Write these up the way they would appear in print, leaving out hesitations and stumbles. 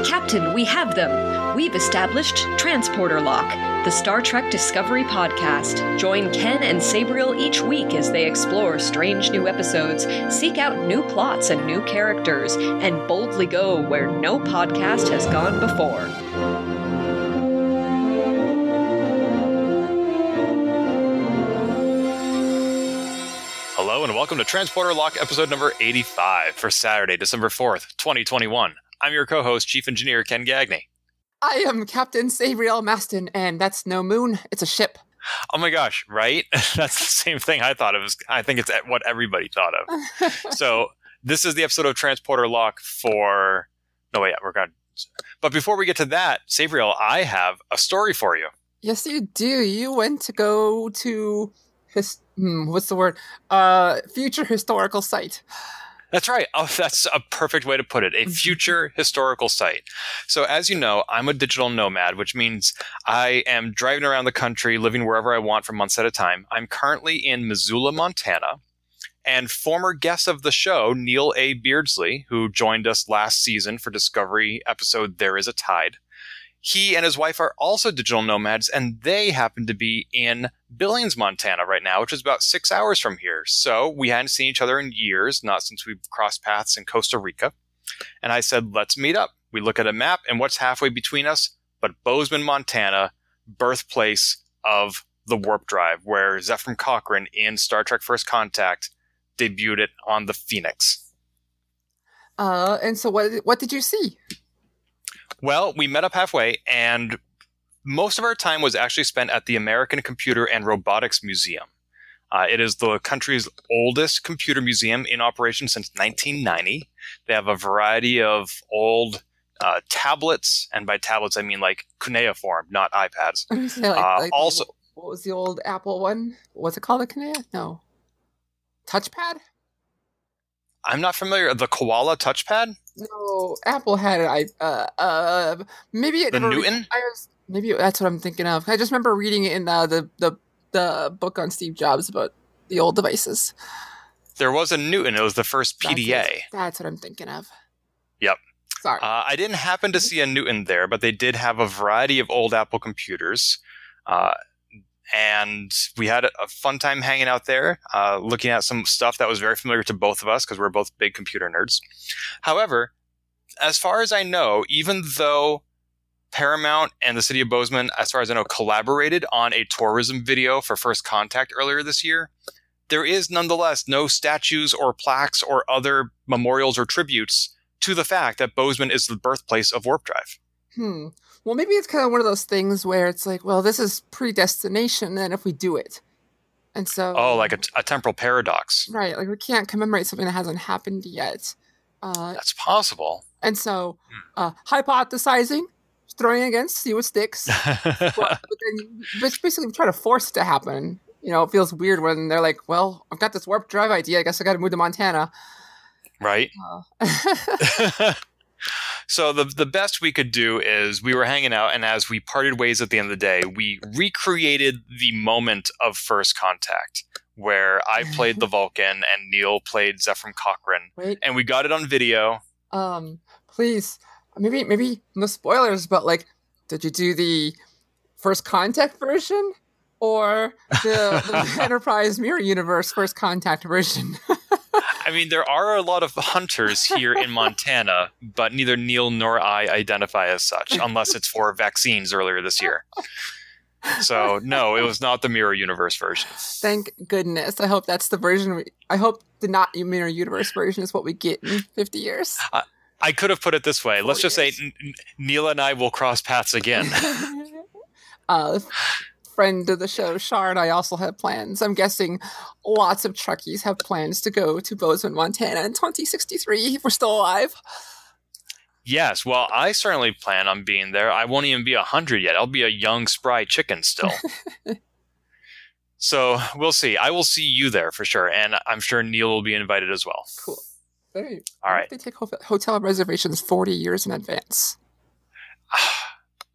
Captain, we have them. We've established Transporter Lock, the Star Trek Discovery podcast. Join Ken and Sabriel each week as they explore strange new episodes, seek out new plots and new characters, and boldly go where no podcast has gone before. Hello and welcome to Transporter Lock episode number 85 for Saturday, December 4th, 2021. I'm your co-host, Chief Engineer Ken Gagney. I am Captain Sabriel Maston, and that's no moon, it's a ship. Oh my gosh, right? That's the same thing I thought of. I think it's what everybody thought of. So this is the episode of Transporter Lock for... No, wait, we're going to... But before we get to that, Sabriel, I have a story for you. Yes, you do. You went to go to... what's the word? Future historical site. That's right. Oh, that's a perfect way to put it. A future historical site. So as you know, I'm a digital nomad, which means I am driving around the country, living wherever I want for months at a time. I'm currently in Missoula, Montana. And former guest of the show, Neil A. Beardsley, who joined us last season for Discovery episode There Is a Tide, he and his wife are also digital nomads, and they happen to be in Billings, Montana right now, which is about 6 hours from here. So we hadn't seen each other in years, not since we've crossed paths in Costa Rica. And I said, let's meet up. We look at a map, and what's halfway between us but Bozeman, Montana, birthplace of the warp drive, where Zefram Cochrane in Star Trek First Contact debuted it on the Phoenix. And so what did you see? Well, we met up halfway, and most of our time was actually spent at the American Computer and Robotics Museum. It is the country's oldest computer museum in operation since 1990. They have a variety of old tablets, and by tablets I mean like cuneiform, not iPads. Also, what was the old Apple one? What's it called? A cuneiform? No. Touchpad? I'm not familiar. The koala touchpad? No, Apple had it. Maybe it. The Newton? Maybe that's what I'm thinking of. I just remember reading it in the book on Steve Jobs about the old devices. There was a Newton. It was the first PDA. That's what I'm thinking of. Yep. Sorry. I didn't happen to see a Newton there, but they did have a variety of old Apple computers. And we had a fun time hanging out there, looking at some stuff that was very familiar to both of us because we're both big computer nerds. However, as far as I know, even though Paramount and the city of Bozeman, as far as I know, collaborated on a tourism video for First Contact earlier this year, there is nonetheless no statues or plaques or other memorials or tributes to the fact that Bozeman is the birthplace of Warp Drive. Well, maybe it's kind of one of those things where it's like, well, this is predestination, then if we do it. And so... Oh, like a temporal paradox. Right, like we can't commemorate something that hasn't happened yet. That's possible. And so, hypothesizing, throwing against, see what sticks. but it's basically trying to force it to happen. You know, it feels weird when they're like, well, I've got this warp drive idea, I guess I got to move to Montana. Right. So the best we could do is we were hanging out, and as we parted ways at the end of the day, we recreated the moment of First Contact, where I played the Vulcan and Neil played Zefram Cochrane. Wait. And we got it on video. Please, maybe no spoilers, but like, did you do the First Contact version or the Enterprise Mirror Universe First Contact version? I mean, there are a lot of hunters here in Montana, but neither Neil nor I identify as such, unless it's for vaccines earlier this year. So, no, it was not the Mirror Universe version. Thank goodness. I hope that's the version. I hope the not Mirror Universe version is what we get in 50 years. I could have put it this way. Let's just say Neil and I will cross paths again. Friend of the show, Shar, and I also have plans. I'm guessing lots of Trekkies have plans to go to Bozeman, Montana in 2063 if we're still alive. Yes, well, I certainly plan on being there. I won't even be 100 yet. I'll be a young, spry chicken still. So we'll see. I will see you there for sure, and I'm sure Neil will be invited as well. Cool. All right. They take hotel reservations 40 years in advance.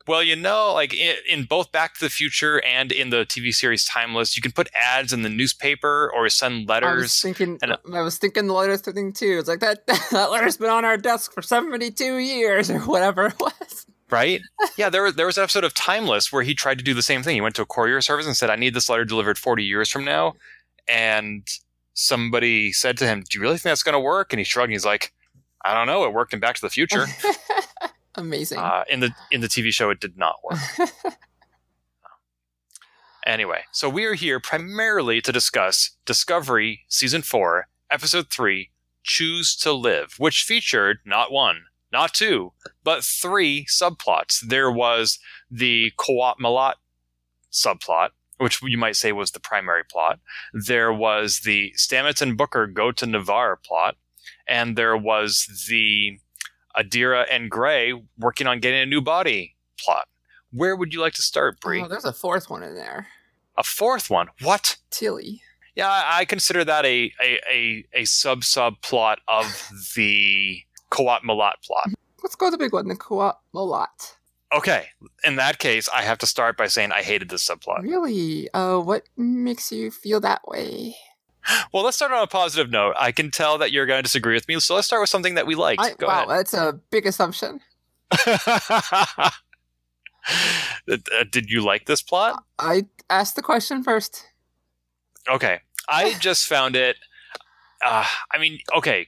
Well, like in both Back to the Future and in the TV series Timeless, you can put ads in the newspaper or send letters. I was thinking the letters thing too. It's like that letter's been on our desk for 72 years or whatever it was. Right? Yeah, there was an episode of Timeless where he tried to do the same thing. He went to a courier service and said, I need this letter delivered 40 years from now. And somebody said to him, do you really think that's going to work? And he shrugged and he's like, I don't know. It worked in Back to the Future. Amazing. In the TV show, it did not work. Anyway, so we are here primarily to discuss Discovery Season 4, Episode 3, Choose to Live, which featured not one, not two, but 3 subplots. There was the Qowat Milat subplot, which you might say was the primary plot. There was the Stamets and Booker go to Navarre plot. And there was the Adira and Gray working on getting a new body plot. Where would you like to start, Bri? Oh, there's a 4th one in there. A 4th one? What? Tilly. Yeah, I consider that a subplot of the Qowat Milat plot. Let's go with the big one, the Qowat Milat. Okay, in that case, I have to start by saying I hated this subplot. Really? What makes you feel that way? Well, let's start on a positive note. I can tell that you're going to disagree with me, so let's start with something that we liked. Go ahead. That's a big assumption. Did you like this plot? I asked the question first. Okay. I just found it...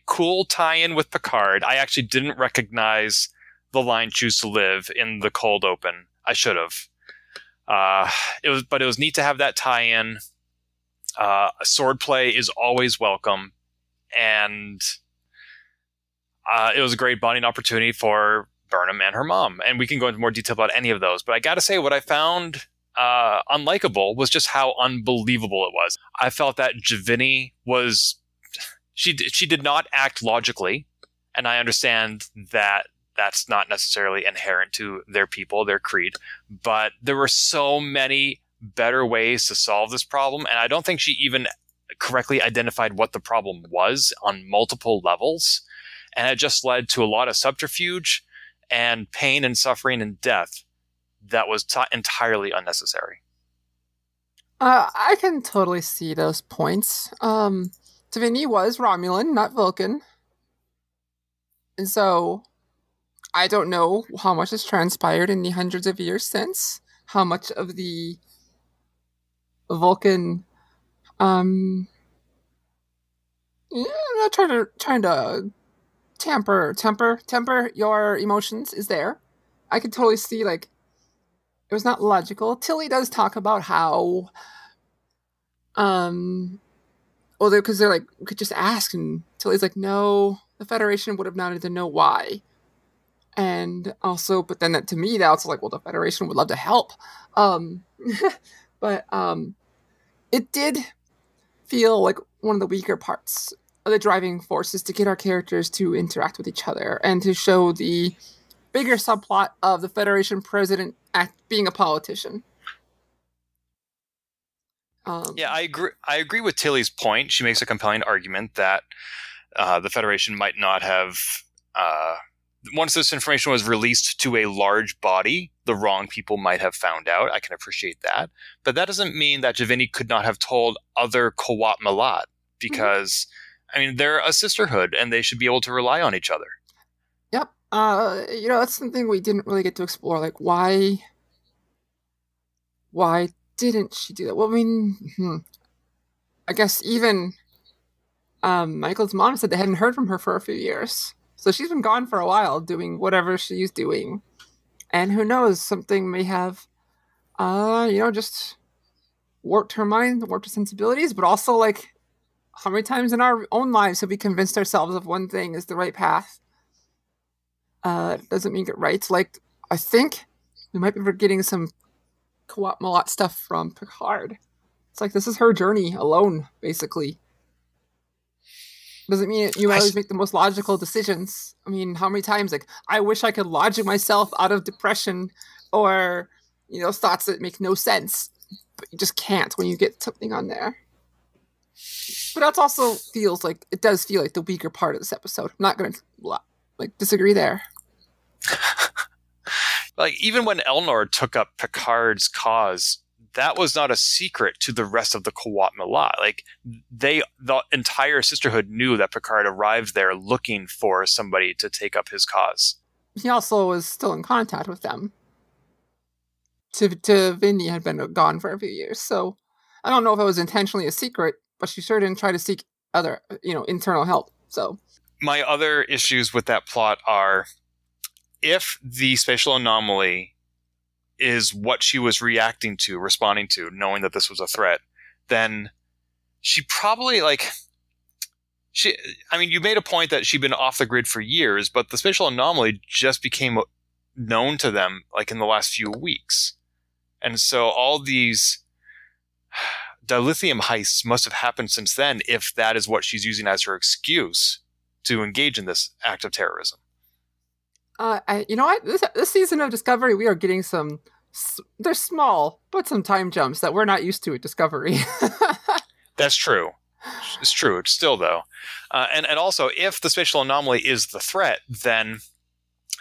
cool tie-in with Picard. I actually didn't recognize the line "Choose to Live" in the cold open. I should have. It was neat to have that tie-in. Swordplay is always welcome, and it was a great bonding opportunity for Burnham and her mom. And we can go into more detail about any of those. But I got to say, what I found unlikable was just how unbelievable it was. I felt that Javini was... She did not act logically, and I understand that that's not necessarily inherent to their people, their creed. But there were so many better ways to solve this problem, and I don't think she even correctly identified what the problem was on multiple levels, and it just led to a lot of subterfuge and pain and suffering and death that was entirely unnecessary. I can totally see those points. Savini was Romulan, not Vulcan, and so I don't know how much has transpired in the hundreds of years since, how much of the Vulcan, I'm not trying to temper your emotions is there. I could totally see, like, it was not logical. Tilly does talk about how, because they're like, we could just ask, and Tilly's like, no, the Federation would have wanted to know why. And also, but then that, to me, that's like, well, the Federation would love to help. But it did feel like one of the weaker parts of the driving forces to get our characters to interact with each other and to show the bigger subplot of the Federation president being a politician. Yeah, I agree with Tilly's point. She makes a compelling argument that the Federation might not have... once this information was released to a large body, the wrong people might have found out. I can appreciate that. But that doesn't mean that Javini could not have told other Qowat Milat, because, they're a sisterhood, and they should be able to rely on each other. Yep. That's something we didn't really get to explore. Like, why didn't she do that? Well, I guess even Michael's mom said they hadn't heard from her for a few years. So she's been gone for a while doing whatever she's doing. And who knows, something may have, just warped her mind, warped her sensibilities, but also, like, how many times in our own lives have we convinced ourselves of one thing is the right path? Doesn't mean get right. Like, I think we might be forgetting some Qowat Milat stuff from Picard. It's like, this is her journey alone, basically. Doesn't mean you always make the most logical decisions. How many times, like, I wish I could logic myself out of depression or, thoughts that make no sense. But you just can't when you get something on there. But that also it does feel like the weaker part of this episode. I'm not going to, disagree there. Like, even when Elnor took up Picard's cause, that was not a secret to the rest of the Qowat Milat. Like, the entire Sisterhood knew that Picard arrived there looking for somebody to take up his cause. He also was still in contact with them. Vinny had been gone for a few years, so I don't know if it was intentionally a secret, but she sure didn't try to seek other, internal help. So my other issues with that plot are, if the spatial anomaly is what she was responding to, knowing that this was a threat, then she probably, you made a point that she'd been off the grid for years, but the spatial anomaly just became known to them, in the last few weeks. And so all these dilithium heists must have happened since then, if that is what she's using as her excuse to engage in this act of terrorism. You know what? This season of Discovery, we are getting they're small, but some time jumps that we're not used to at Discovery. That's true. It's true. It's still, though. And also, if the spatial anomaly is the threat, then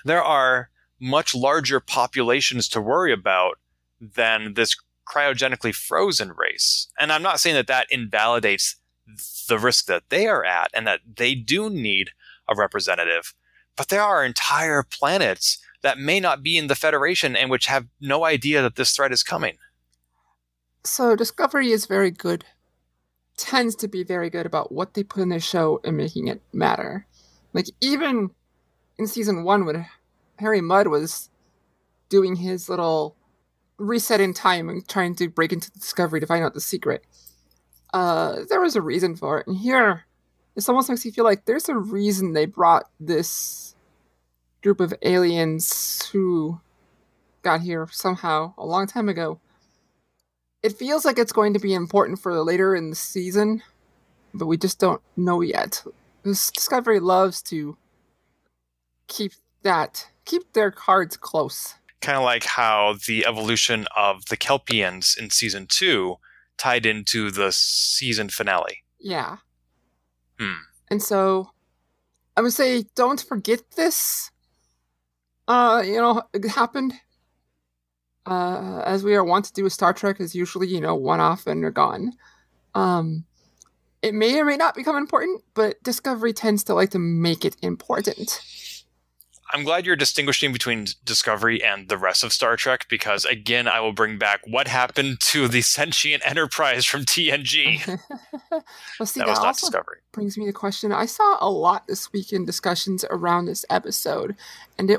there are much larger populations to worry about than this cryogenically frozen race. And I'm not saying that invalidates the risk that they are at and that they do need a representative. But there are entire planets that may not be in the Federation and which have no idea that this threat is coming. So Discovery is very good, tends to be very good about what they put in their show and making it matter. Even in season 1 when Harry Mudd was doing his little reset in time and trying to break into Discovery to find out the secret, there was a reason for it. And here, it almost makes you feel like there's a reason they brought this group of aliens who got here somehow a long time ago. It feels like it's going to be important for later in the season, but we just don't know yet. This Discovery loves to keep their cards close. Kind of like how the evolution of the Kelpians in season 2 tied into the season finale. Yeah. And so I would say don't forget this. It happened. As we are wont to do with Star Trek, is usually, one-off and they're gone. It may or may not become important, but Discovery tends to like to make it important. I'm glad you're distinguishing between Discovery and the rest of Star Trek, because, again, I will bring back what happened to the sentient Enterprise from TNG. Well, see, that was not Discovery. Brings me to the question. I saw a lot this week in discussions around this episode, and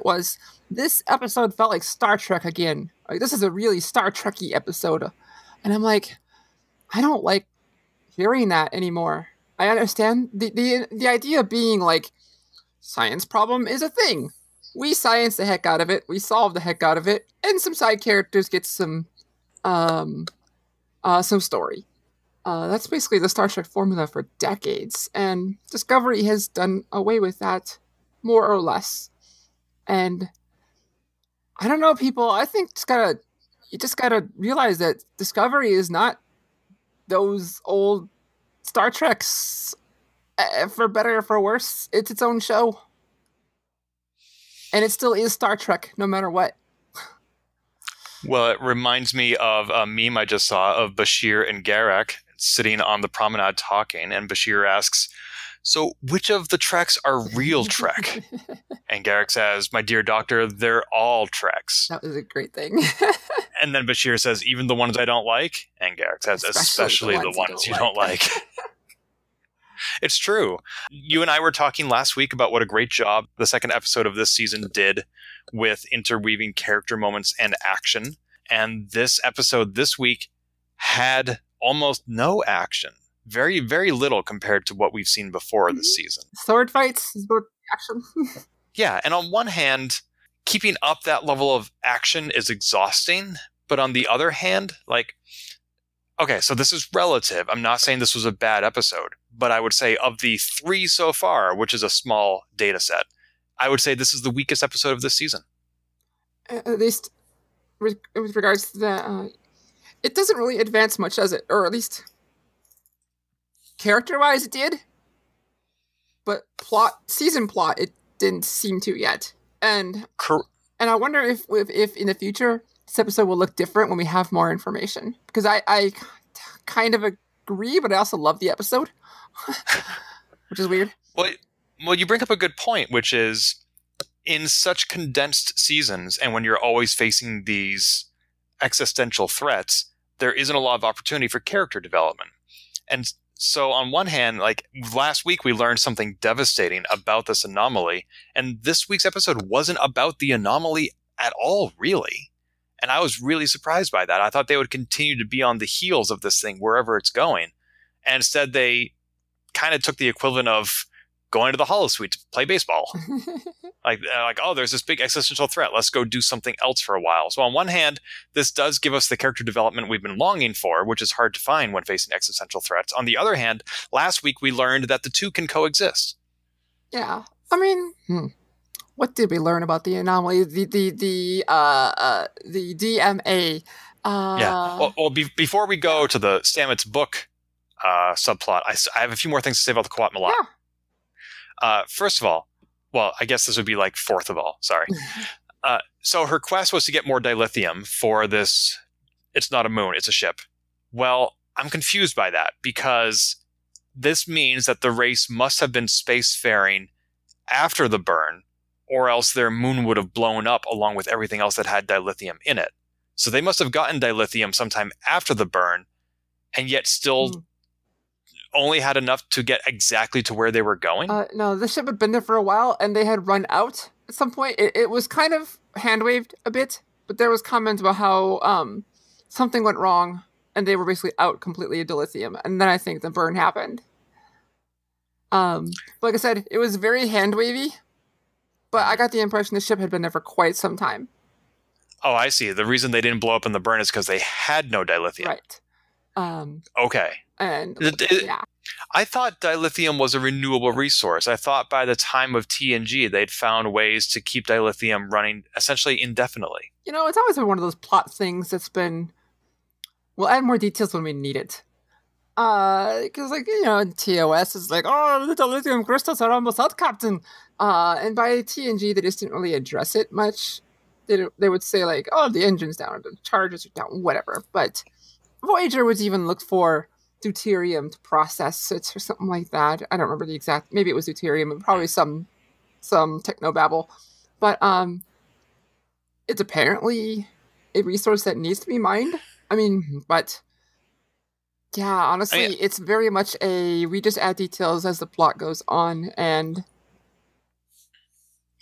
this episode felt like Star Trek again. This is a really Star Trek-y episode. And I'm like, I don't like hearing that anymore. I understand the idea being science problem is a thing. We science the heck out of it. We solve the heck out of it, and some side characters get some story. That's basically the Star Trek formula for decades, and Discovery has done away with that more or less. And I don't know, people. I think you just gotta realize that Discovery is not those old Star Treks. For better or for worse, it's its own show. And it still is Star Trek, no matter what. Well, it reminds me of a meme I just saw of Bashir and Garak sitting on the promenade talking, and Bashir asks, "So which of the Treks are real Trek?" And Garak says, "My dear doctor, they're all Treks." That was a great thing. And then Bashir says, "Even the ones I don't like?" And Garak says, especially the ones you don't like. It's true. You and I were talking last week about what a great job the second episode of this season did with interweaving character moments and action. And this episode this week had almost no action. Very, very little compared to what we've seen before this season. Sword fights is both action. Yeah, and on one hand, keeping up that level of action is exhausting. But on the other hand, okay, so this is relative. I'm not saying this was a bad episode. But I would say of the 3 so far, which is a small data set, I would say this is the weakest episode of this season. At least with regards to that, it doesn't really advance much, does it? Or at least character-wise it did. But season plot, it didn't seem to yet. And And I wonder if in the future this episode will look different when we have more information. Because I kind of agree, but I also love the episode, which is weird. Well, you bring up a good point, which is in such condensed seasons, and when you're always facing these existential threats, there isn't a lot of opportunity for character development. And so on one hand, like last week we learned something devastating about this anomaly, and this week's episode wasn't about the anomaly at all, really. And I was really surprised by that. I thought they would continue to be on the heels of this thing wherever it's going. And instead they kind of took the equivalent of going to the holosuite to play baseball. like, oh, there's this big existential threat. Let's go do something else for a while. So on one hand, this does give us the character development we've been longing for, which is hard to find when facing existential threats. On the other hand, last week we learned that the two can coexist. Yeah. I mean, what did we learn about the anomaly? The DMA. Yeah. Well, before we go to the Stamets book subplot, I have a few more things to say about the Qowat Milat. Yeah. First of all, well, I guess this would be like fourth of all. Sorry. So her quest was to get more dilithium for this. It's not a moon, it's a ship. Well, I'm confused by that because this means that the race must have been spacefaring after the burn, or else their moon would have blown up along with everything else that had dilithium in it. So they must have gotten dilithium sometime after the burn, and yet still only had enough to get exactly to where they were going? No, the ship had been there for a while, and they had run out at some point. It was kind of hand-waved a bit, but there was comments about how something went wrong, and they were basically out completely of dilithium, and then I think the burn happened. Like I said, it was very hand-wavy, but I got the impression the ship had been there for quite some time. Oh, I see. The reason they didn't blow up in the burn is because they had no dilithium. Right. Okay. And yeah. I thought dilithium was a renewable resource. I thought by the time of TNG, they'd found ways to keep dilithium running essentially indefinitely. You know, it's always been one of those plot things that's been... We'll add more details when we need it. Because, like, you know, in TOS is like, oh, the dilithium crystals are almost out, Captain. And by TNG, they just didn't really address it much. They would say, like, oh, the engine's down, or the charges are down, whatever. But Voyager would even look for deuterium to process it or something like that. I don't remember the exact... Maybe it was deuterium, and probably some technobabble. But it's apparently a resource that needs to be mined. I mean, but... Yeah, honestly, it's very much we just add details as the plot goes on, and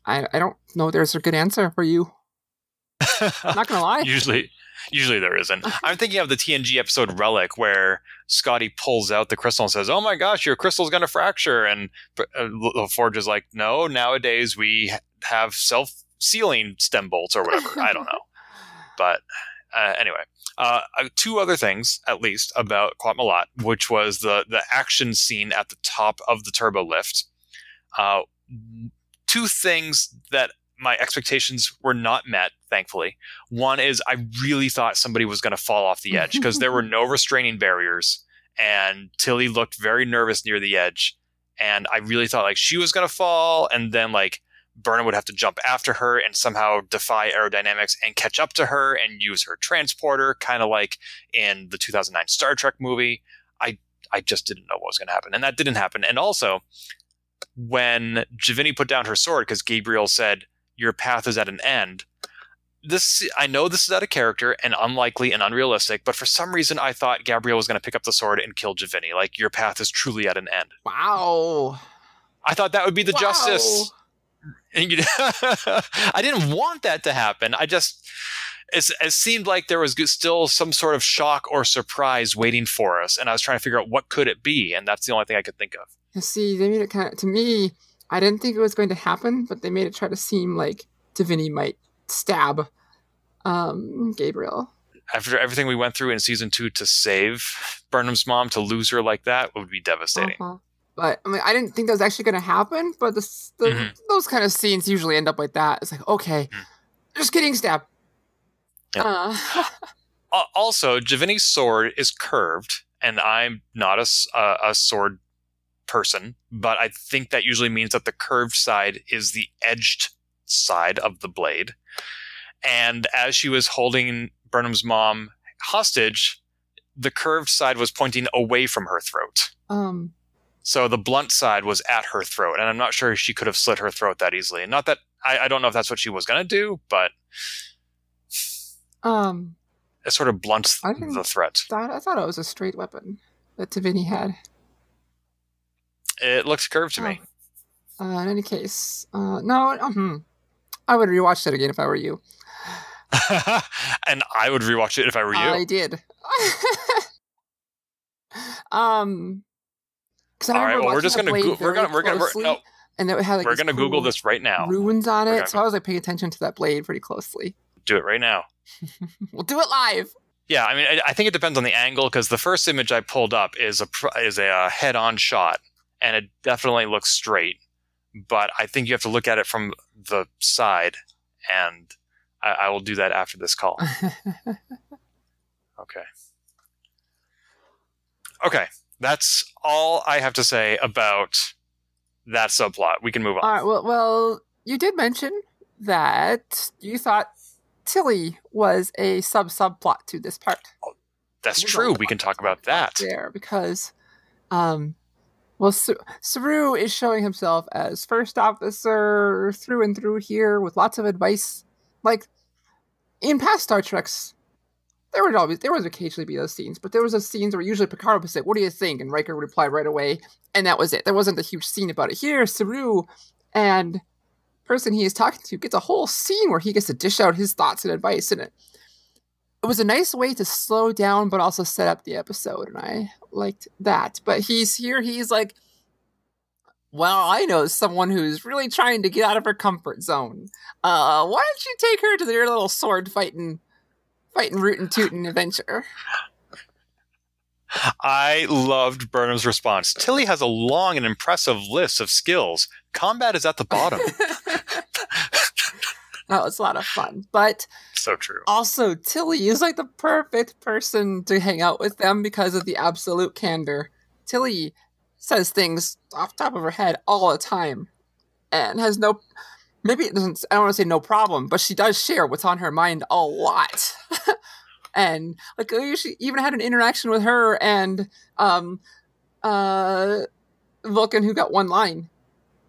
I don't know there's a good answer for you. Not gonna lie. Usually there isn't. I'm thinking of the TNG episode Relic, where Scotty pulls out the crystal and says, oh my gosh, your crystal's gonna fracture, and LaForge is like, no, nowadays we have self-sealing stem bolts or whatever. I don't know. But anyway. Two other things, at least, about Qowat Milat, which was the action scene at the top of the turbo lift. Two things that my expectations were not met, thankfully. One is I really thought somebody was going to fall off the edge because there were no restraining barriers, and Tilly looked very nervous near the edge, and I really thought like she was going to fall, and then like Burnham would have to jump after her and somehow defy aerodynamics and catch up to her and use her transporter, kind of like in the 2009 Star Trek movie. I just didn't know what was going to happen, and that didn't happen. And also, when Javini put down her sword, because Gabriel said, your path is at an end, I know this is out of character and unlikely and unrealistic, but for some reason I thought Gabriel was going to pick up the sword and kill Javini. Like, your path is truly at an end. Wow. I thought that would be the justice. And I didn't want that to happen. It seemed like there was still some sort of shock or surprise waiting for us, and I was trying to figure out what could it be, and that's the only thing I could think of. You see, they made it kind of, to me, I didn't think it was going to happen, but they made it try to seem like Davini might stab Gabriel. After everything we went through in season 2 to save Burnham's mom, to lose her like that would be devastating. Uh-huh. But I mean, I didn't think that was actually going to happen. But those kind of scenes usually end up like that. It's like, okay, just getting stabbed. Yep. Also, Javini's sword is curved, and I'm not a sword person, but I think that usually means that the curved side is the edged side of the blade. And as she was holding Burnham's mom hostage, the curved side was pointing away from her throat. So the blunt side was at her throat, and I'm not sure she could have slit her throat that easily. Not that I don't know if that's what she was going to do, but it sort of blunts the threat. I thought it was a straight weapon that Tavini had. It looks curved to me. In any case, no. I would rewatch that again if I were you. And I would rewatch it if I were you. I did. All right. Well, we're just gonna and it had like we're gonna Google this right now. Runes on it, so I was like paying attention to that blade pretty closely. Do it right now. We'll do it live. Yeah, I mean, I think it depends on the angle because the first image I pulled up is a head-on shot, and it definitely looks straight. But I think you have to look at it from the side, and I will do that after this call. Okay. That's all I have to say about that subplot. We can move on. All right. Well, you did mention that you thought Tilly was a subplot to this part. Oh, that's true. We can talk about that there because, Saru is showing himself as first officer through and through here with lots of advice. Like in past Star Treks, there would occasionally be those scenes, but there was those scenes where usually Picard would say, "What do you think?" and Riker would reply right away, and that was it. There wasn't a huge scene about it. Here, Saru and person he is talking to gets a whole scene where he gets to dish out his thoughts and advice, and it was a nice way to slow down but also set up the episode, and I liked that. But he's like, well, I know someone who's really trying to get out of her comfort zone. Why don't you take her to their little sword fighting rootin' tootin' adventure? I loved Burnham's response. Tilly has a long and impressive list of skills. Combat is at the bottom. Oh, it's a lot of fun. But so true. Also, Tilly is like the perfect person to hang out with them because of the absolute candor. Tilly says things off the top of her head all the time and has I don't want to say no problem, but she does share what's on her mind a lot. And like she even had an interaction with her and Vulcan, who got one line,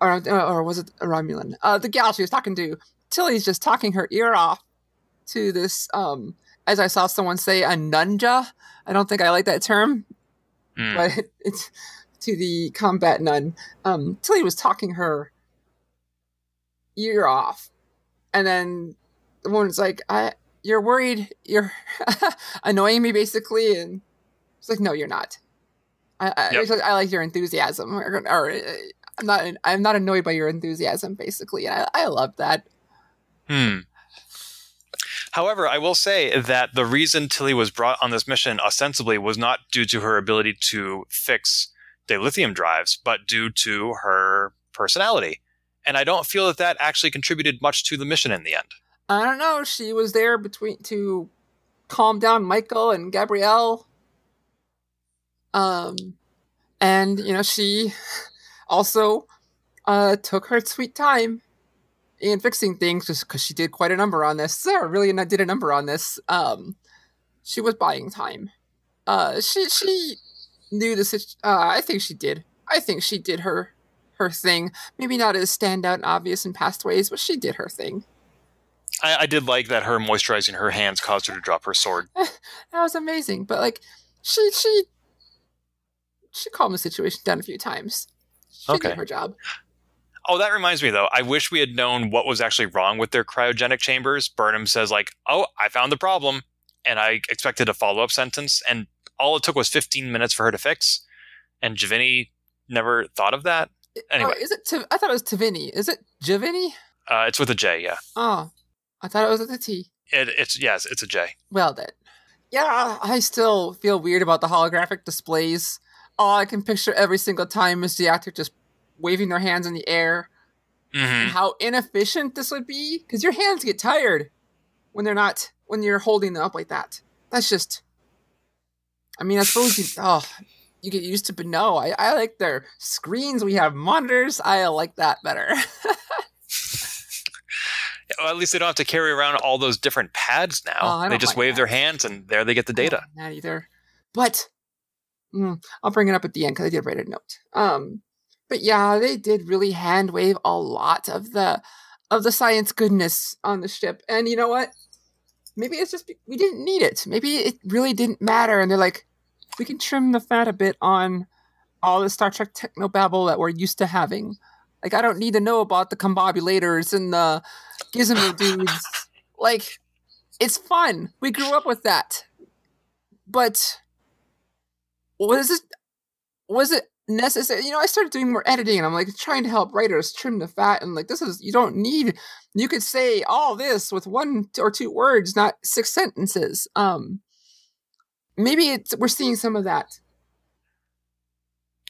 or was it a Romulan? The gal she was talking to. Tilly's just talking her ear off to this, as I saw someone say, a nunja. I don't think I like that term, but it's to the combat nun. Tilly was talking her ear off, and then the woman's like, "You're worried, you're annoying me, basically," and it's like, "No, you're not. I like your enthusiasm, or I'm not annoyed by your enthusiasm, basically." And I love that. However, I will say that the reason Tilly was brought on this mission ostensibly was not due to her ability to fix dilithium drives, but due to her personality. And I don't feel that actually contributed much to the mission in the end. I don't know. She was there to calm down Michael and Gabrielle. And, she also took her sweet time in fixing things just because she did quite a number on this. Sarah really did a number on this. She was buying time. She knew the I think she did. I think she did her thing. Maybe not as standout and obvious in past ways, but she did her thing. I did like that her moisturizing her hands caused her to drop her sword. That was amazing. But like she calmed the situation down a few times. She did her job. Oh, that reminds me, though. I wish we had known what was actually wrong with their cryogenic chambers. Burnham says, like, "Oh, I found the problem." And I expected a follow-up sentence. And all it took was 15 minutes for her to fix. And Giovanni never thought of that. Anyway. Is it? I thought it was Tavini. Is it Giovanni? It's with a J, yeah. Oh, I thought it was with a T. Yes, it's a J. Well then. Yeah, I still feel weird about the holographic displays. All I can picture every single time is the actor just waving their hands in the air. Mm-hmm. And how inefficient this would be. Because your hands get tired when you're holding them up like that. That's just, I mean, I suppose you get used to, but no, I like their screens. We have monitors. I like that better. at least they don't have to carry around all those different pads now. They just wave their hands and there they get the data. Not either. But I'll bring it up at the end because I did write a note. But yeah, they did really hand wave a lot of the science goodness on the ship. And you know what? Maybe it's just we didn't need it. Maybe it really didn't matter. And they're like, we can trim the fat a bit on all the Star Trek technobabble that we're used to having. Like, I don't need to know about the combobulators and the gizmo dudes. Like, it's fun. We grew up with that. But was it necessary? You know, I started doing more editing and I'm like trying to help writers trim the fat and like, you could say all this with 1 or 2 words, not 6 sentences. Maybe we're seeing some of that.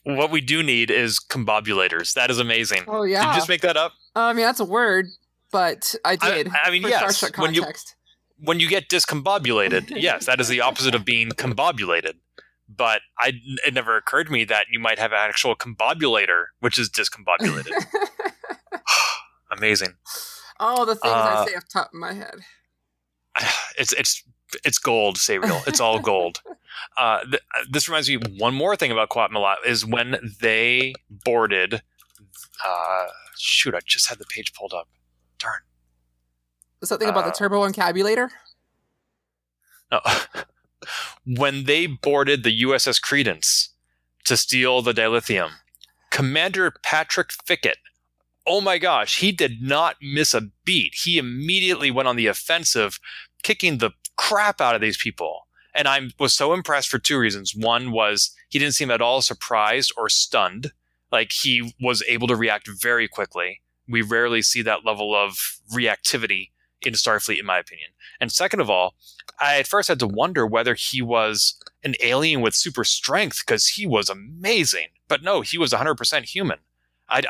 What we do need is combobulators. That is amazing. Oh yeah. Did you just make that up? I mean, that's a word, but I did. I mean, yes. Star Trek context. When you get discombobulated, yes, that is the opposite of being combobulated. But it never occurred to me that you might have an actual combobulator, which is discombobulated. Amazing. Oh, the things I say off the top of my head. It's gold, Sabriel. It's all gold. This reminds me one more thing about Qowat Milat is when they boarded. Shoot, I just had the page pulled up. Darn. Something about the turbo encabulator? No. When they boarded the USS Credence to steal the dilithium, Commander Patrick Fickett, oh my gosh, he did not miss a beat. He immediately went on the offensive, kicking the crap out of these people. And I was so impressed for 2 reasons. One was he didn't seem at all surprised or stunned. Like, he was able to react very quickly. We rarely see that level of reactivity in Starfleet, in my opinion. And second of all, I at first had to wonder whether he was an alien with super strength because he was amazing. But no, he was 100% human. I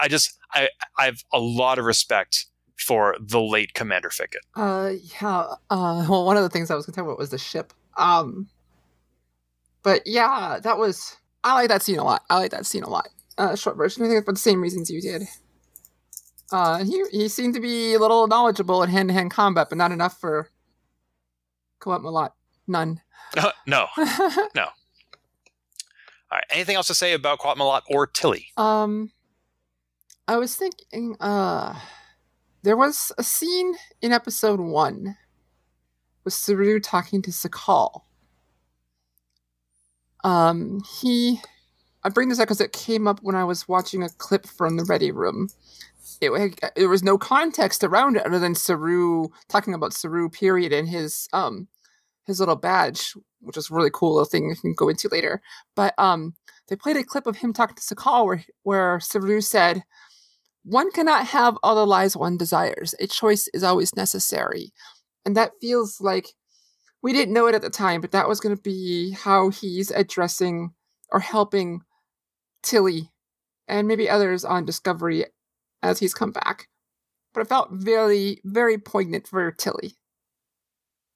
have a lot of respect for the late Commander Fickett. Yeah. Well, one of the things I was going to talk about was the ship. But yeah, I like that scene a lot. Short version, I think for the same reasons you did. He seemed to be a little knowledgeable in hand-to-hand combat, but not enough for Qowat Milat. None. No. No. All right. Anything else to say about Qowat Milat or Tilly? I was thinking, there was a scene in episode 1 with Saru talking to Sakal. I bring this up because it came up when I was watching a clip from the Ready Room. There was no context around it other than Saru talking about Saru, period, and his little badge, which is a really cool little thing we can go into later. But they played a clip of him talking to Sakal where Saru said, "One cannot have all the lives one desires. A choice is always necessary." And that feels like, we didn't know it at the time, but that was going to be how he's addressing or helping Tilly and maybe others on Discovery as he's come back. But it felt very, very poignant for Tilly.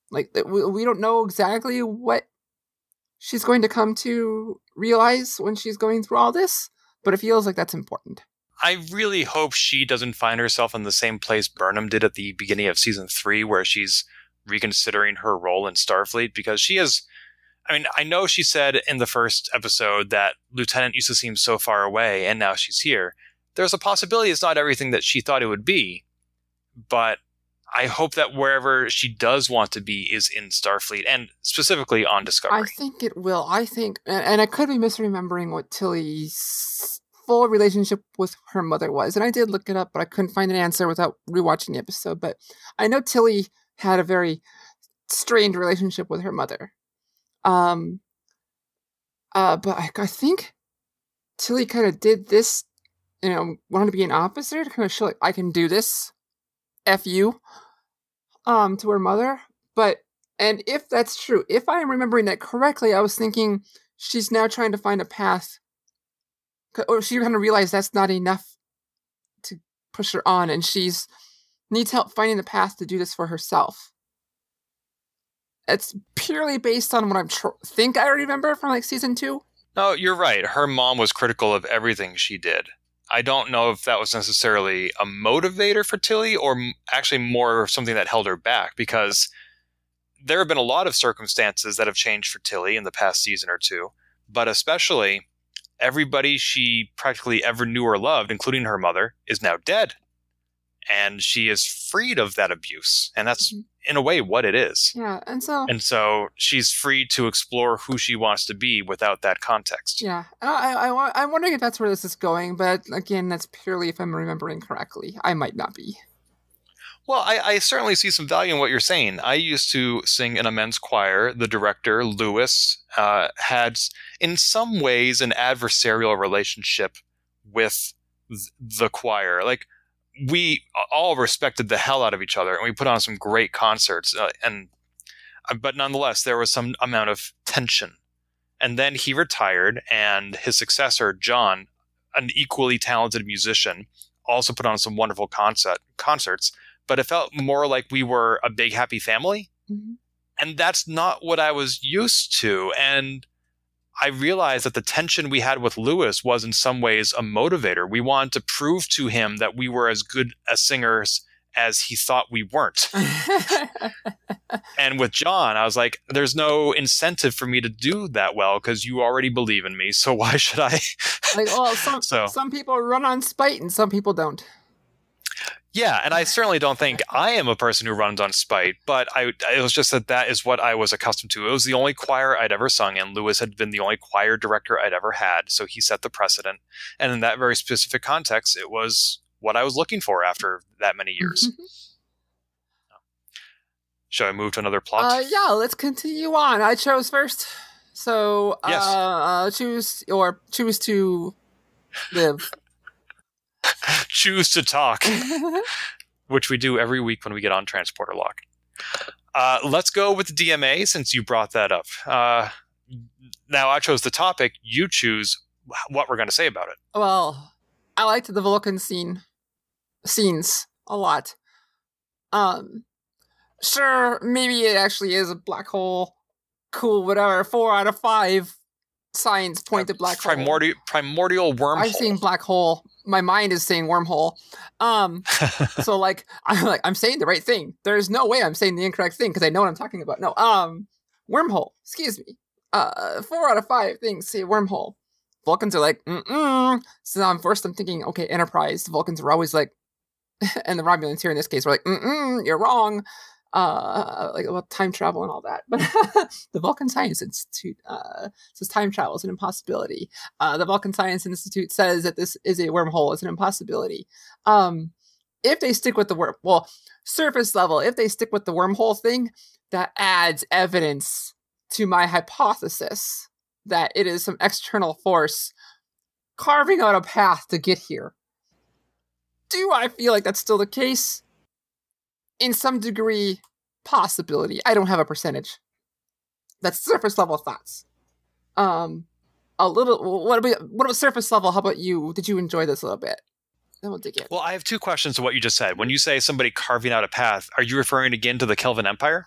Like, we don't know exactly what she's going to come to realize when she's going through all this, but it feels like that's important. I really hope she doesn't find herself in the same place Burnham did at the beginning of season 3, where she's reconsidering her role in Starfleet, because she is, I mean, I know she said in the first episode that Lieutenant used to seem so far away, and now she's here. There's a possibility it's not everything that she thought it would be, but I hope that wherever she does want to be is in Starfleet, and specifically on Discovery. I think it will. I think, and I could be misremembering what Tilly's full relationship with her mother was, and I did look it up, but I couldn't find an answer without rewatching the episode. But I know Tilly had a very strained relationship with her mother. But I think Tilly kind of did this, wanted to be an officer to kind of show, like, I can do this. F you. To her mother. And if that's true, if I am remembering that correctly, I was thinking she's now trying to find a path, or she kind of realized that's not enough to push her on, and she's needs help finding the path to do this for herself. It's purely based on what I think I remember from like season 2. No, you're right. Her mom was critical of everything she did. I don't know if that was necessarily a motivator for Tilly or actually more something that held her back, because there have been a lot of circumstances that have changed for Tilly in the past season or two, but especially everybody she practically ever knew or loved, including her mother, is now dead. And she is freed of that abuse. And that's, in a way, what it is. Yeah, and so she's free to explore who she wants to be without that context. Yeah, I'm wondering if that's where this is going, but again, that's purely if I'm remembering correctly. I might not be. Well, I certainly see some value in what you're saying. I used to sing in a men's choir. The director, Lewis, had, in some ways, an adversarial relationship with the choir. Like, we all respected the hell out of each other, and we put on some great concerts. But nonetheless, there was some amount of tension. And then he retired, and his successor, John, an equally talented musician, also put on some wonderful concerts. But it felt more like we were a big, happy family. Mm-hmm. And that's not what I was used to. And I realized that the tension we had with Lewis was in some ways a motivator. We wanted to prove to him that we were as good as singers as he thought we weren't. And with John, I was like, there's no incentive for me to do that well because you already believe in me. So why should I? Like, well, some people run on spite and some people don't. Yeah, and I certainly don't think I am a person who runs on spite, but it was just that is what I was accustomed to. It was the only choir I'd ever sung in. Lewis had been the only choir director I'd ever had, so he set the precedent. And in that very specific context, it was what I was looking for after that many years. Shall I move to another plot? Yeah, let's continue on. I chose first. So, yes. Choose to live. Choose to talk, which we do every week when we get on Transporter Lock. Let's go with the DMA since you brought that up. Now I chose the topic. You choose what we're going to say about it. Well, I liked the Vulcan scenes a lot. Sure, maybe it actually is a black hole. Cool, whatever. 4 out of 5 signs point to black hole. Primordial wormhole. I'm saying black hole. My mind is saying wormhole. So I'm saying the right thing. There's no way I'm saying the incorrect thing because I know what I'm talking about. No, wormhole. Excuse me. 4 out of 5 things say wormhole. Vulcans are like, So I'm thinking, okay, Enterprise. The Vulcans are always like, and the Romulans here in this case were like, you're wrong. Like about time travel and all that, but the Vulcan Science Institute says time travel is an impossibility. The Vulcan Science Institute says that this is a wormhole, it's an impossibility. If they stick with surface level, if they stick with the wormhole thing, that adds evidence to my hypothesis that it is some external force carving out a path to get here. Do I feel like that's still the case? In some degree, possibility. I don't have a percentage. That's surface level thoughts. A little. What about surface level? How about you? Did you enjoy this a little bit? Then we'll dig in. Well, I have 2 questions to what you just said. When you say somebody carving out a path, are you referring again to the Kelvin Empire?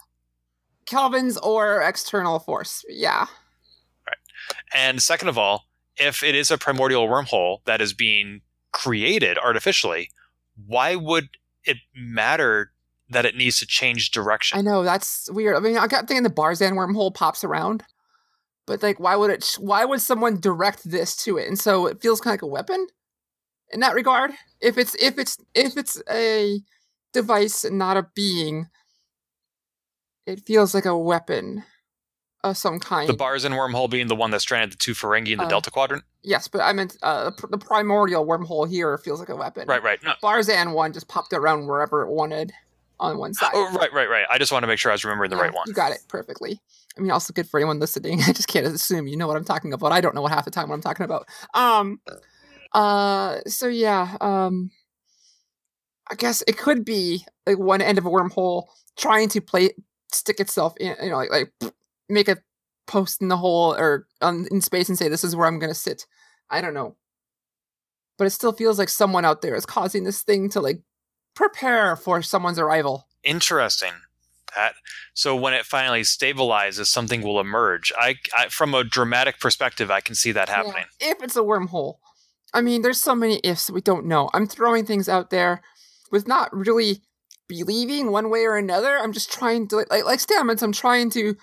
Kelvins or external force? Yeah. Right. And second of all, if it is a primordial wormhole that is being created artificially, why would it matter that it needs to change direction? I know, that's weird. I mean, I got thinking the Barzan wormhole pops around, but like, why would someone direct this to it? And so it feels kind of like a weapon in that regard. If it's a device and not a being, it feels like a weapon of some kind. The Barzan wormhole being the one that stranded the 2 Ferengi in the Delta Quadrant? Yes, but I meant the primordial wormhole here feels like a weapon. Right. No. Barzan one just popped around wherever it wanted on one side. Oh, right. I just want to make sure I was remembering the right one. You got it perfectly. I mean, also good for anyone listening. I just can't assume you know what I'm talking about. I don't know half the time what I'm talking about. So yeah, I guess it could be like one end of a wormhole trying to stick itself in, like make a post in the hole or in space and say, this is where I'm going to sit. I don't know. But it still feels like someone out there is causing this thing to like prepare for someone's arrival. Interesting. So when it finally stabilizes, something will emerge. I from a dramatic perspective, I can see that happening. Yeah, if it's a wormhole. I mean, there's so many ifs we don't know. I'm throwing things out there with not really believing one way or another. I'm just trying to, like Stamets, I'm trying to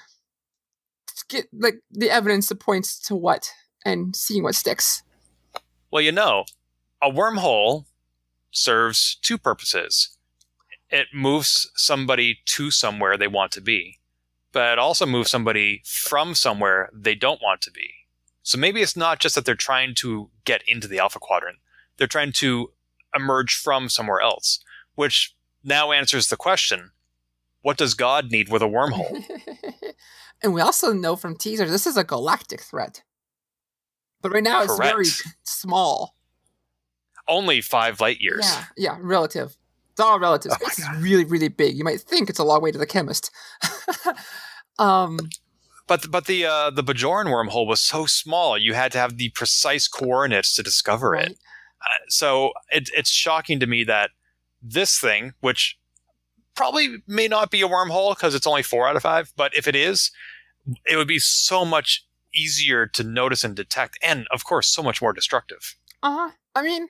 get like the evidence that points to what and seeing what sticks. Well, a wormhole serves two purposes. It moves somebody to somewhere they want to be, but it also moves somebody from somewhere they don't want to be. So maybe it's not just that they're trying to get into the Alpha Quadrant. They're trying to emerge from somewhere else, which now answers the question, what does God need with a wormhole? And we also know from teasers, this is a galactic threat. But right now it's very small. Only 5 light years. Yeah, relative. It's all relative. Space is really, really big. You might think it's a long way to the chemist. But the Bajoran wormhole was so small, you had to have the precise coordinates to discover it. So it's shocking to me that this thing, which probably may not be a wormhole because it's only 4 out of 5, but if it is, it would be so much easier to notice and detect, and of course, so much more destructive. I mean,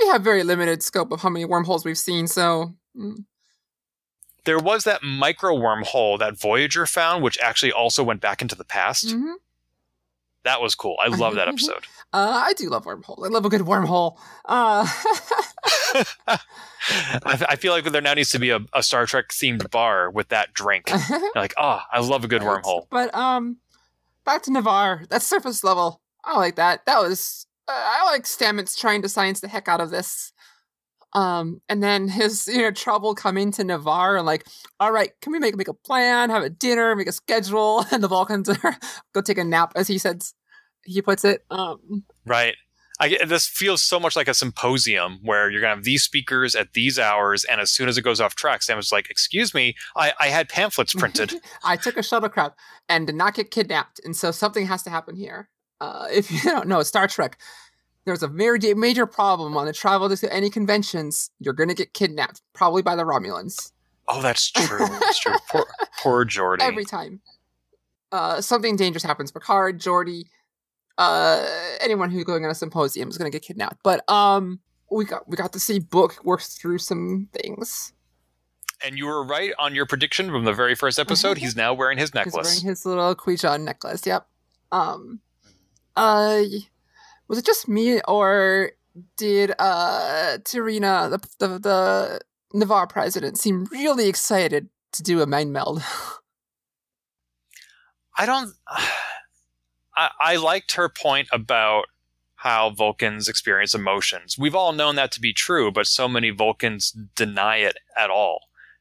we have very limited scope of how many wormholes we've seen, so... There was that micro wormhole that Voyager found, which actually also went back into the past. Mm-hmm. That was cool. I love that episode. I do love wormholes. I love a good wormhole. I feel like there now needs to be a Star Trek themed bar with that drink. Like, I love a good wormhole. But back to Navarre. That's surface level. I like that. That was I like Stamets trying to science the heck out of this. And then his trouble coming to Navarre and like, all right, can we make a plan, have a dinner, make a schedule, and the Vulcans are go take a nap, as he puts it. Right. This feels so much like a symposium where you're gonna have these speakers at these hours, and as soon as it goes off track, Stamets like, excuse me, I had pamphlets printed. I took a shuttlecraft and did not get kidnapped, and so something has to happen here. If you don't know, Star Trek, there's a very major problem on the travel to any conventions. You're going to get kidnapped, probably by the Romulans. Oh, that's true. That's true. Poor Geordi. Every time. Something dangerous happens. Picard, Geordi, anyone who's going on a symposium is going to get kidnapped. But we got to see Book work through some things. And you were right on your prediction from the very first episode. He's now wearing his necklace. He's wearing his little Quijon necklace. Yep. Was it just me, or did Tirina, the Navarre president, seem really excited to do a mind meld? I liked her point about how Vulcans experience emotions. We've all known that to be true, but so many Vulcans deny it at all.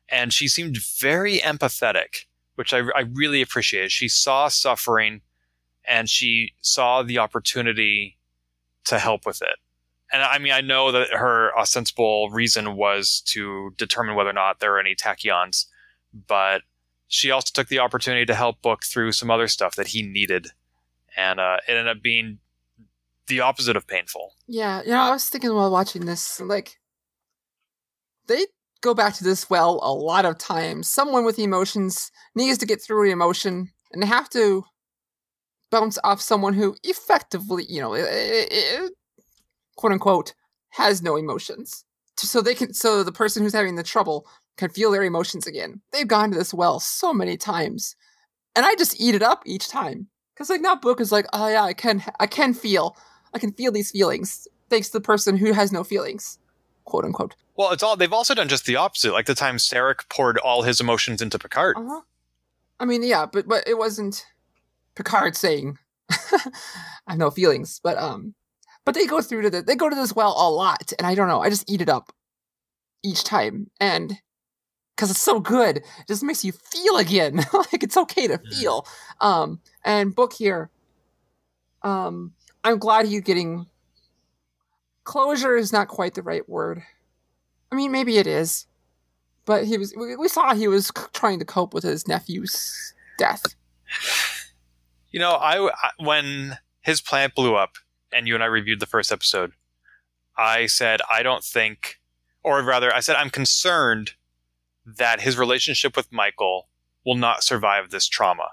And she seemed very empathetic, which I really appreciated. She saw suffering, and she saw the opportunity to help with it. And I mean, I know that her ostensible reason was to determine whether or not there were any tachyons, but she also took the opportunity to help Book through some other stuff that he needed. And it ended up being the opposite of painful. Yeah, I was thinking while watching this, like, they go back to this well a lot of times. Someone with emotions needs to get through an emotion, and they have to bounce off someone who effectively, quote unquote, has no emotions. So the person who's having the trouble can feel their emotions again. They've gone to this well so many times, and I just eat it up each time. Because like now Book is like, oh yeah, I can feel these feelings thanks to the person who has no feelings, quote unquote. Well, they've also done just the opposite. Like the time Sarek poured all his emotions into Picard. I mean, yeah, but it wasn't Picard saying I have no feelings, but they go to this well a lot, and I don't know, I just eat it up each time, and because it's so good, it just makes you feel again. Like it's okay to feel. And Book here, I'm glad he's getting closure. Is not quite the right word. I mean, maybe it is, but we saw he was trying to cope with his nephew's death. When his planet blew up and you and I reviewed the first episode, I said, I said, I'm concerned that his relationship with Michael will not survive this trauma.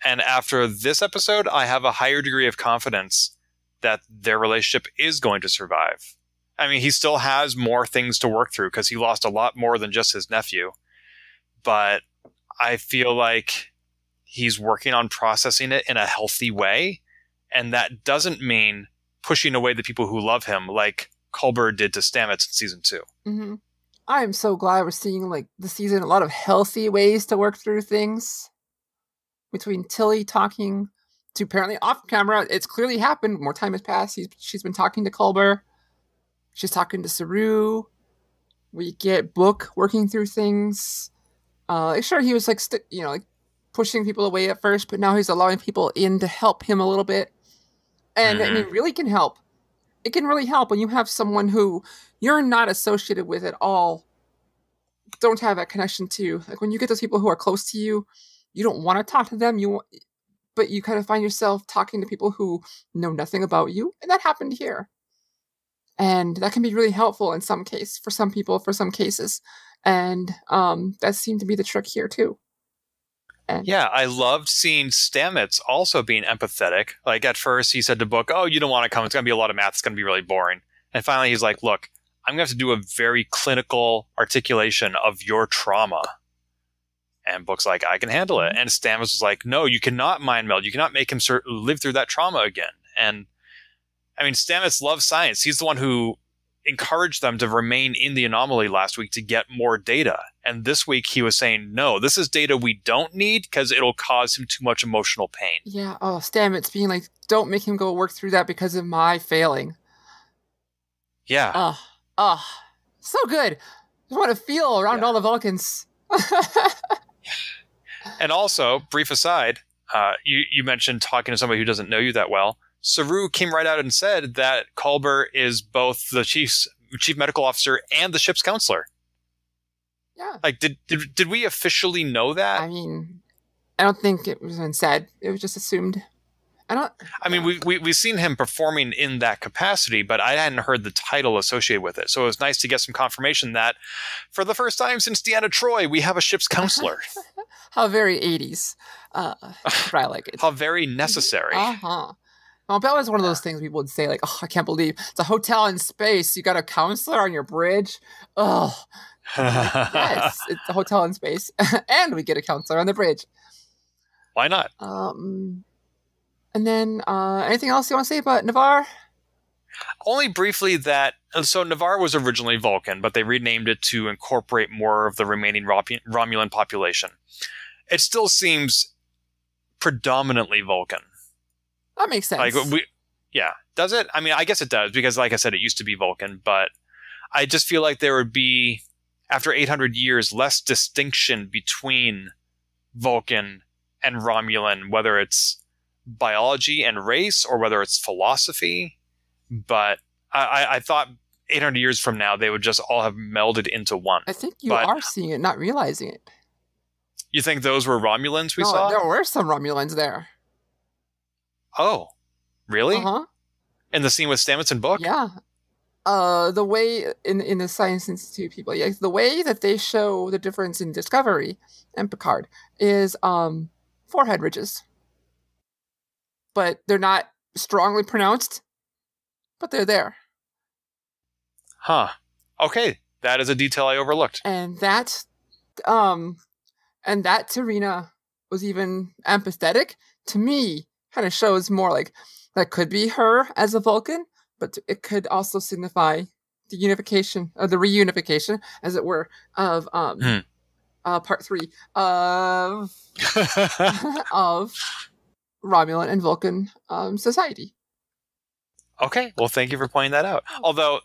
And after this episode, I have a higher degree of confidence that their relationship is going to survive. I mean, he still has more things to work through because he lost a lot more than just his nephew. But I feel like he's working on processing it in a healthy way. And that doesn't mean pushing away the people who love him like Culber did to Stamets in season 2. Mm-hmm. I am so glad we're seeing like the season a lot of healthy ways to work through things. Between Tilly talking to apparently off camera, it's clearly happened. More time has passed. She's been talking to Culber. She's talking to Saru. We get Book working through things. Sure, he was like pushing people away at first, but now he's allowing people in to help him a little bit. And I mean, it really can help. It can really help when you have someone who you're not associated with at all, don't have that connection to. Like when you get those people who are close to you, you don't want to talk to them. But you kind of find yourself talking to people who know nothing about you, and that happened here. And that can be really helpful in some case, for some people, for some cases. And that seemed to be the trick here, too. And yeah, I loved seeing Stamets also being empathetic. Like, at first, he said to Book, oh, you don't want to come. It's going to be a lot of math. It's going to be really boring. And finally, he's like, look, I'm going to have to do a very clinical articulation of your trauma. And Book's like, I can handle it. And Stamets was like, no, you cannot mind meld. You cannot make him live through that trauma again. And I mean, Stamets loves science. He's the one who encouraged them to remain in the anomaly last week to get more data. And this week he was saying, no, this is data we don't need because it'll cause him too much emotional pain. Yeah, Stamets being like, don't make him go work through that because of my failing. Yeah. So good. I want to feel around all the Vulcans. And also, brief aside, you mentioned talking to somebody who doesn't know you that well. Saru came right out and said that Culber is both the chief medical officer and the ship's counselor. Yeah. Like, did we officially know that? I mean, I don't think it was said. It was just assumed. I mean, we've seen him performing in that capacity, but I hadn't heard the title associated with it. So it was nice to get some confirmation that for the first time since Deanna Troi, we have a ship's counselor. How very 80s. I like it. How very necessary. Well, that was one of those things people would say, like, oh, I can't believe it's a hotel in space. You got a counselor on your bridge. Oh, yes, it's a hotel in space. And we get a counselor on the bridge. Why not? And then, anything else you want to say about Navarre? Only briefly that, so Navarre was originally Vulcan, but they renamed it to incorporate more of the remaining Romulan population. It still seems predominantly Vulcan. That makes sense. Does it? I mean, I guess it does, because like I said, it used to be Vulcan, but I just feel like there would be, after 800 years, less distinction between Vulcan and Romulan, whether it's biology and race or whether it's philosophy. But I thought 800 years from now, they would just all have melded into one. I think you are seeing it, not realizing it. You think those were Romulans we saw? There were some Romulans there. Oh, really? Uh-huh. In the scene with Stamets and Book? Yeah. The way in the Science Institute people, the way that they show the difference in Discovery and Picard is forehead ridges. But they're not strongly pronounced, but they're there. Huh. Okay, that is a detail I overlooked. And that Tarina was even empathetic to me. Kind of shows more like that could be her as a Vulcan, but it could also signify the unification, or the reunification, as it were, of part 3 of of Romulan and Vulcan society. Okay, well, thank you for pointing that out. Although,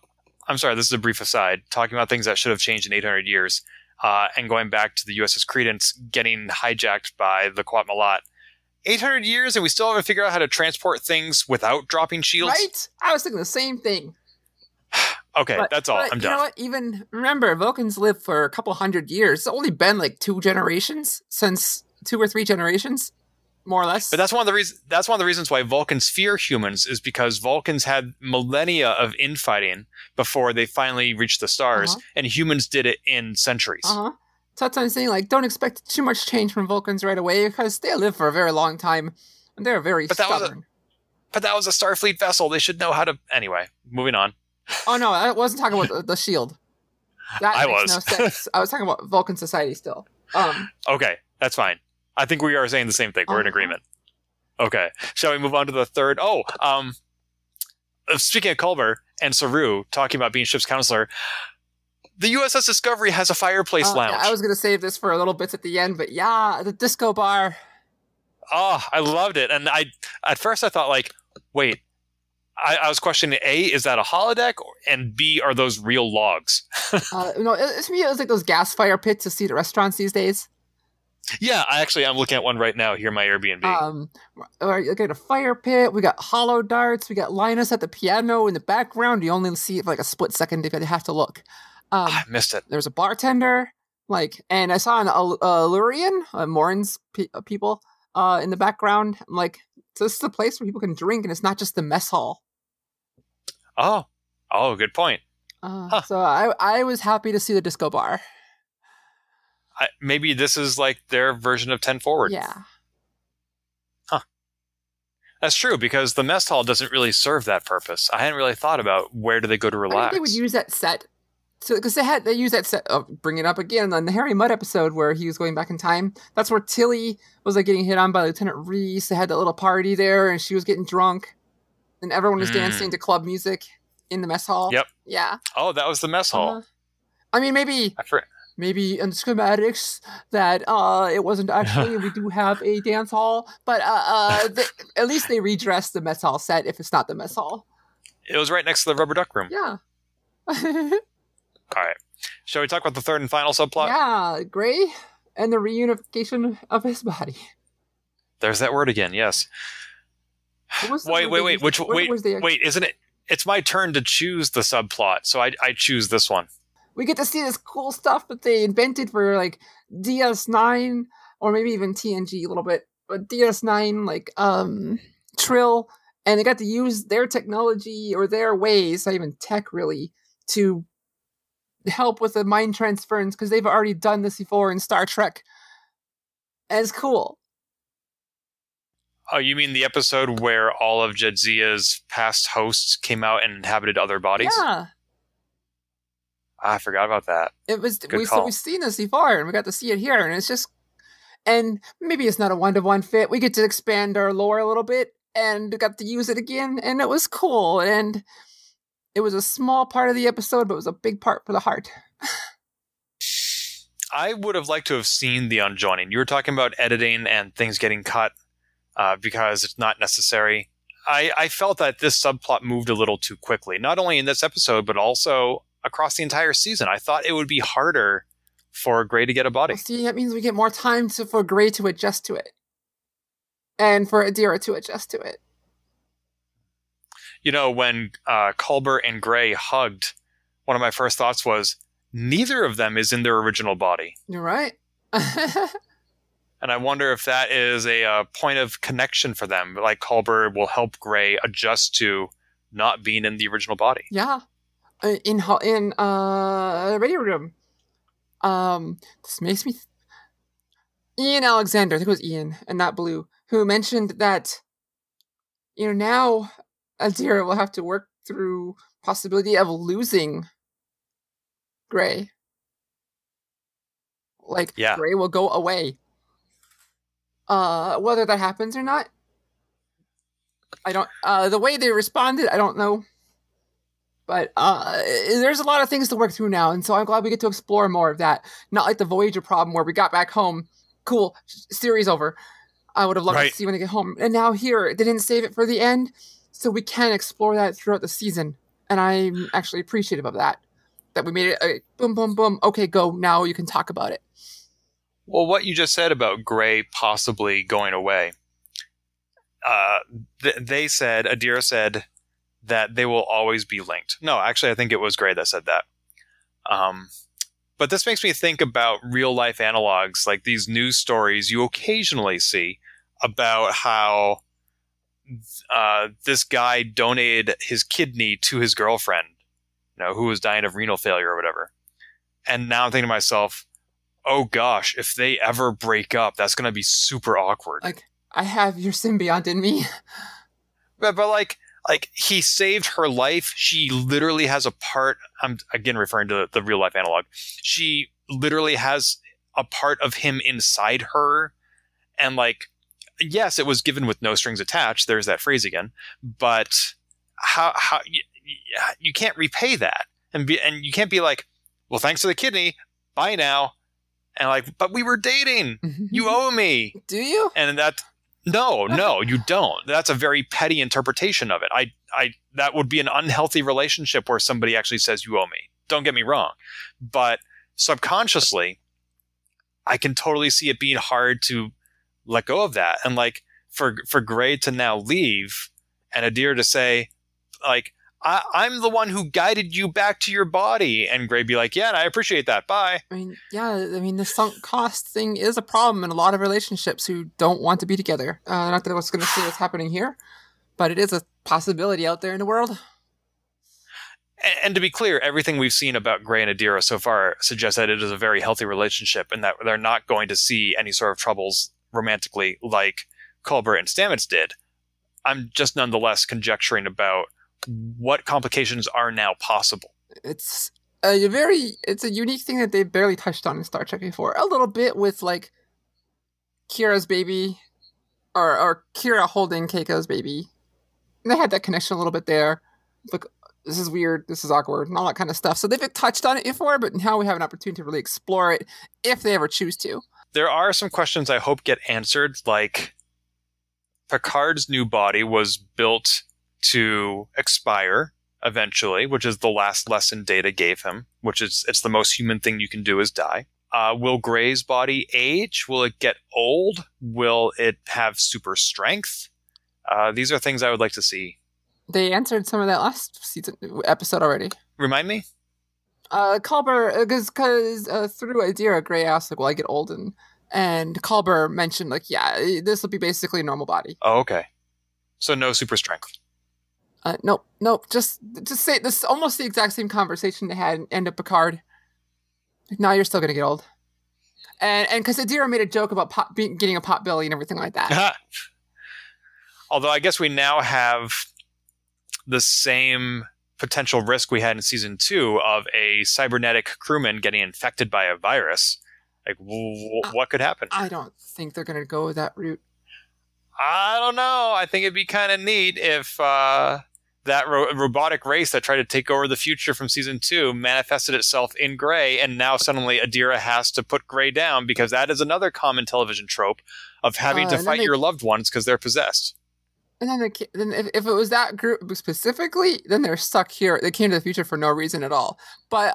I'm sorry, this is a brief aside, talking about things that should have changed in 800 years, and going back to the USS Credence getting hijacked by the Qowat Milat. 800 years and we still haven't figured out how to transport things without dropping shields? Right? I was thinking the same thing. Okay, that's all. I'm done. You know what? Even, remember, Vulcans lived for a couple hundred years. It's only been like 2 generations since 2 or 3 generations, more or less. But that's one of the reasons why Vulcans fear humans, is because Vulcans had millennia of infighting before they finally reached the stars, and humans did it in centuries. So that's what I'm saying, like, don't expect too much change from Vulcans right away, because they live for a very long time, and they're very stubborn. But that was a Starfleet vessel. They should know how to... Anyway, moving on. Oh, no, I wasn't talking about the shield. That makes no sense. I was talking about Vulcan Society still. Okay, that's fine. I think we are saying the same thing. We're in agreement. Okay. Shall we move on to the third? Speaking of Culber and Saru talking about being ship's counselor, the USS Discovery has a fireplace lounge. I was going to save this for a little bits at the end, but yeah, the disco bar. Oh, I loved it. And at first I thought, like, wait, I was questioning, A, is that a holodeck? And B, are those real logs? No, to me, it was like those gas fire pits you see at restaurants these days. Yeah, I'm looking at one right now here in my Airbnb. We got a fire pit. We got hollow darts. We got Linus at the piano in the background. You only see it for like a split second if you have to look. I missed it. There's a bartender, and I saw an Lurian, Morin's people, in the background. I'm like, so this is a place where people can drink, and it's not just the mess hall. Oh, good point. So I was happy to see the disco bar. Maybe this is like their version of 10 Forward. Yeah. Huh. That's true, because the mess hall doesn't really serve that purpose. I hadn't really thought about where do they go to relax. I think they would use that set. Because they use that set. Bring it up again on the Harry Mudd episode where he was going back in time. That's where Tilly was like getting hit on by Lieutenant Reese. They had that little party there, and she was getting drunk, and everyone was dancing to club music in the mess hall. Yep. Yeah. Oh, that was the mess hall. I mean, maybe in schematics that it wasn't actually. We do have a dance hall, but at least they redressed the mess hall set if it's not the mess hall. It was right next to the rubber duck room. Yeah. All right. Shall we talk about the third and final subplot? Yeah, Gray and the reunification of his body. There's that word again, yes. Wait, isn't it? It's my turn to choose the subplot, so I choose this one. We get to see this cool stuff that they invented for, like, DS9, or maybe even TNG a little bit, but DS9, like, Trill, and they got to use their technology, or their ways, not even tech, really, to help with the mind transference, because they've already done this before in Star Trek. And it's cool. Oh, you mean the episode where all of Jadzia's past hosts came out and inhabited other bodies? Yeah. I forgot about that. We've seen this before, and we got to see it here, and it's just... And maybe it's not a one-to-one fit. We get to expand our lore a little bit, and got to use it again, and it was cool, and... It was a small part of the episode, but it was a big part for the heart. I would have liked to have seen the unjoining. You were talking about editing and things getting cut because it's not necessary. I felt that this subplot moved a little too quickly, not only in this episode, but also across the entire season. I thought it would be harder for Gray to get a body. Well, see, that means we get more time for Gray to adjust to it. And for Adira to adjust to it. You know, when Culber and Gray hugged, one of my first thoughts was, neither of them is in their original body. You're right. And I wonder if that is a point of connection for them. Like, Culber will help Gray adjust to not being in the original body. Yeah. In the radio room. This makes me... Ian Alexander, I think it was Ian, and not Blue, who mentioned that, now... Adira will have to work through possibility of losing Gray. Gray will go away. Whether that happens or not, I don't... the way they responded, I don't know. But there's a lot of things to work through now, and so I'm glad we get to explore more of that. Not like the Voyager problem where we got back home. Cool, series over. I would have loved to see when I get home. And now here, they didn't save it for the end. So we can explore that throughout the season. And I'm actually appreciative of that. That we made it boom, boom, boom. Okay, go. Now you can talk about it. Well, what you just said about Gray possibly going away. Adira said that they will always be linked. No, actually, I think it was Gray that said that. But this makes me think about real life analogs, like these news stories you occasionally see about how this guy donated his kidney to his girlfriend, who was dying of renal failure or whatever. And now I'm thinking to myself, oh gosh, if they ever break up, that's going to be super awkward. Like, I have your symbiont in me. but like he saved her life. She literally has a part. I'm again referring to the real life analog. She literally has a part of him inside her, and like, yes, it was given with no strings attached. There's that phrase again. But how you can't repay that, and you can't be like, well, thanks for the kidney, bye now, and like, but we were dating. You owe me. Do you? And that. No, you don't. That's a very petty interpretation of it. That would be an unhealthy relationship where somebody actually says you owe me. Don't get me wrong. But subconsciously, I can totally see it being hard to let go of that. And like for Gray to now leave and Adira to say, like, I'm the one who guided you back to your body. And Gray be like, yeah, and I appreciate that. Bye. I mean, yeah, the sunk cost thing is a problem in a lot of relationships who don't want to be together. Not that I was going to say what's happening here, but it is a possibility out there in the world. And to be clear, everything we've seen about Gray and Adira so far suggests that it is a very healthy relationship and that they're not going to see any sort of troubles romantically like Culber and Stamets did. I'm just nonetheless conjecturing about what complications are now possible. It's a unique thing that they barely touched on in Star Trek before. A little bit with like Kira's baby or Kira holding Keiko's baby. And they had that connection a little bit there. Like, this is weird, this is awkward, and all that kind of stuff. So they've touched on it before, but now we have an opportunity to really explore it if they ever choose to. There are some questions I hope get answered, like Picard's new body was built to expire eventually, which is the last lesson Data gave him, which is it's the most human thing you can do is die. Will Gray's body age? Will it get old? Will it have super strength? These are things I would like to see. They answered some of that last episode already. Remind me? Culber, because through Adira, Gray asked, like, will I get old? And Culber mentioned, like, yeah, this will be basically a normal body. Oh, okay. So no super strength. Nope. Just say this. Almost the exact same conversation they had in End of Picard. Like, now you're still gonna get old, and because Adira made a joke about getting a pot belly and everything like that. Although I guess we now have the same potential risk we had in season 2 of a cybernetic crewman getting infected by a virus. Like, what could happen? I don't think they're gonna go that route. I don't know. I think it'd be kind of neat if that robotic race that tried to take over the future from season 2 manifested itself in Gray, and now suddenly Adira has to put Gray down because that is another common television trope of having to fight your loved ones because they're possessed. And then if it was that group specifically, then they're stuck here. They came to the future for no reason at all. But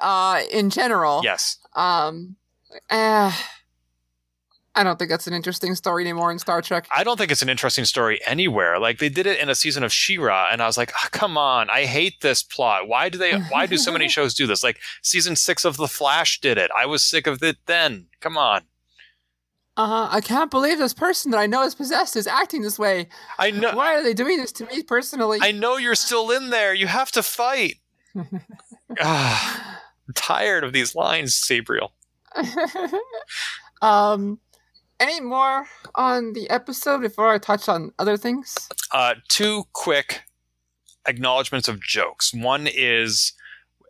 in general, yes. I don't think that's an interesting story anymore in Star Trek. I don't think it's an interesting story anywhere. Like, they did it in a season of She-Ra, and I was like, oh, come on, I hate this plot. Why do so many shows do this? Like, season 6 of The Flash did it. I was sick of it then. Come on. I can't believe this person that I know is possessed is acting this way. I know. Why are they doing this to me personally? I know you're still in there. You have to fight. I'm tired of these lines, Sabriel. Any more on the episode before I touch on other things? 2 quick acknowledgments of jokes. One is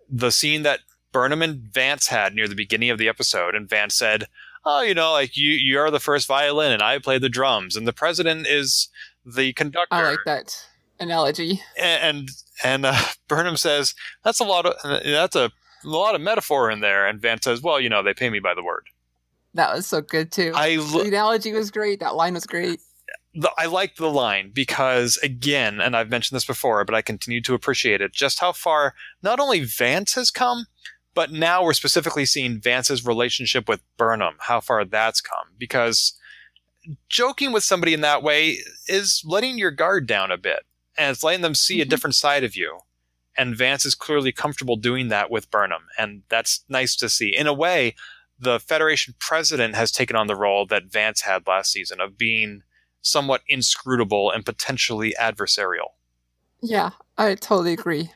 the scene that Burnham and Vance had near the beginning of the episode, and Vance said, oh, like you're the first violin and I play the drums, and the president is the conductor. I like that analogy. And Burnham says, that's a lot of metaphor in there, and Vance says, well, they pay me by the word. That was so good, too. The analogy was great. That line was great. I liked the line because, again, and I've mentioned this before, but I continue to appreciate it, just how far not only Vance has come, but now we're specifically seeing Vance's relationship with Burnham, how far that's come. Because joking with somebody in that way is letting your guard down a bit, and it's letting them see a different side of you. And Vance is clearly comfortable doing that with Burnham, and that's nice to see. In a way, the Federation president has taken on the role that Vance had last season of being somewhat inscrutable and potentially adversarial. Yeah, I totally agree.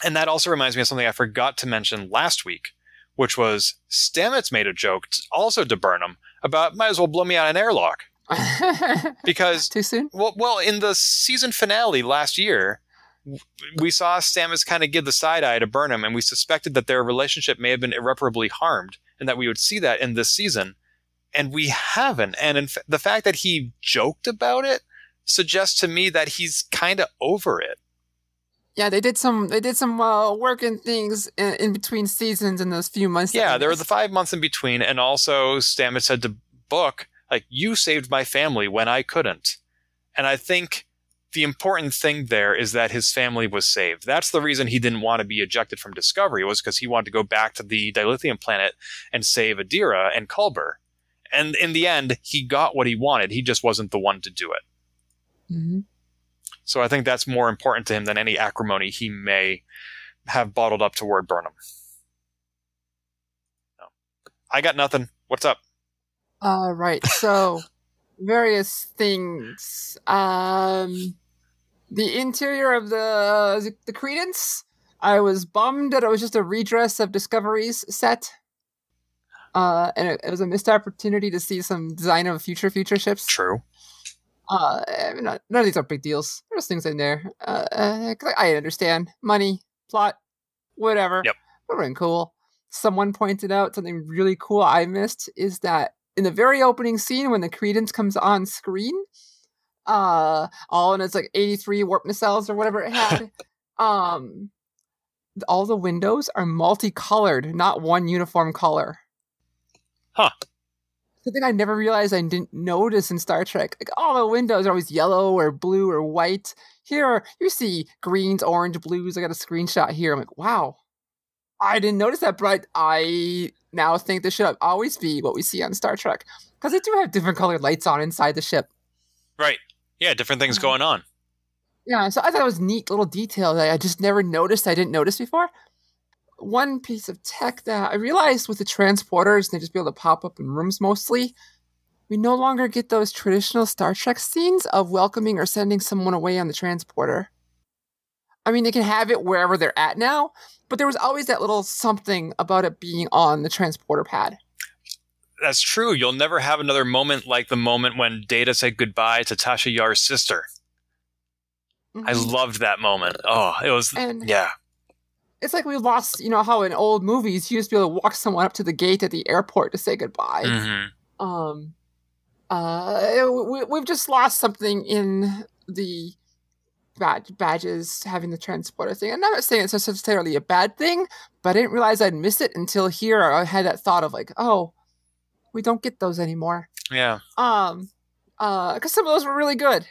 And that also reminds me of something I forgot to mention last week, which was Stamets made a joke also to Burnham about might as well blow me out an airlock. Because Too soon? Well, in the season finale last year, we saw Stamets kind of give the side eye to Burnham, and we suspected that their relationship may have been irreparably harmed, and that we would see that in this season, and we haven't. And the fact that he joked about it suggests to me that he's kind of over it. Yeah, they did some work and things in between seasons in those few months. Yeah, there were the 5 months in between, and also Stamets said to Book, like, you saved my family when I couldn't. And I think the important thing there is that his family was saved. That's the reason he didn't want to be ejected from Discovery, was because he wanted to go back to the dilithium planet and save Adira and Culber. And in the end, he got what he wanted. He just wasn't the one to do it. Mm-hmm. So I think that's more important to him than any acrimony he may have bottled up toward Burnham. No. I got nothing. What's up? Right. So, various things. The interior of the Credence, I was bummed that it was just a redress of Discovery's set. And it was a missed opportunity to see some design of future ships. True. None of these are big deals. There's things in there. I understand. Money, plot, whatever. Yep. But really cool. Someone pointed out something really cool I missed is that in the very opening scene when the Credence comes on screen, all in its like 83 warp nacelles or whatever it had, all the windows are multicolored, not one uniform color. Huh. Something I never realized I didn't notice in Star Trek. Like, all the windows are always yellow or blue or white. Here, you see greens, orange, blues. I got a screenshot here. I'm like, wow. I didn't notice that, but I now think this should always be what we see on Star Trek. Because they do have different colored lights on inside the ship. Right. Yeah, different things going on. Yeah, so I thought it was a neat little detail that I just never noticed. I didn't notice before. One piece of tech that I realized with the transporters, they just be able to pop up in rooms mostly. We no longer get those traditional Star Trek scenes of welcoming or sending someone away on the transporter. I mean, they can have it wherever they're at now, but there was always that little something about it being on the transporter pad. That's true. You'll never have another moment like the moment when Data said goodbye to Tasha Yar's sister. Mm-hmm. I loved that moment. Oh, it was, yeah. It's like we lost, how in old movies you used to be able to walk someone up to the gate at the airport to say goodbye. Mm-hmm. We've just lost something in the badges having the transporter thing. And I'm not saying it's necessarily a bad thing, but I didn't realize I'd miss it until here. I had that thought of like, oh, we don't get those anymore. Yeah. Because some of those were really good.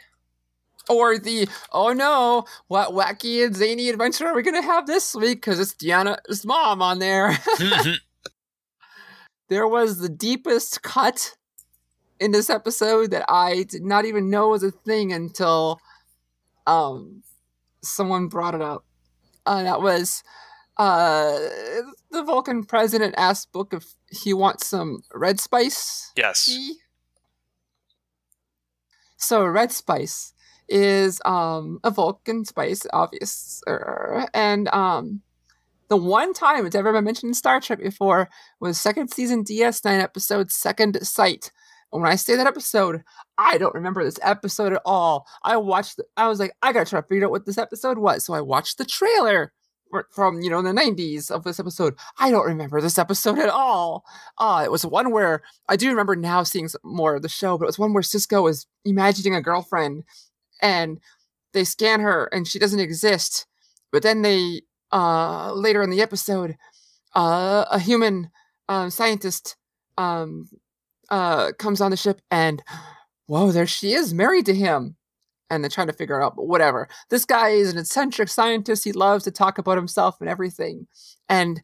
Or the, oh no, what wacky and zany adventure are we going to have this week? Because it's Deanna's mom on there. There was the deepest cut in this episode that I did not even know was a thing until someone brought it up. That was the Vulcan president asked Book if he wants some red spice. Yes. Tea. So red spice is a Vulcan spice, obvious, and the one time it's ever been mentioned in Star Trek before was second season DS9 episode Second Sight. And when I say that episode, I don't remember this episode at all. I was like, I gotta try to figure out what this episode was. So I watched the trailer from, the 90s of this episode. I don't remember this episode at all. It was one where, I do remember now seeing some more of the show, but it was one where Sisko is imagining a girlfriend and they scan her and she doesn't exist. But then they, later in the episode, a human scientist comes on the ship and, whoa, there she is, married to him. And they're trying to figure it out, but whatever. This guy is an eccentric scientist. He loves to talk about himself and everything. And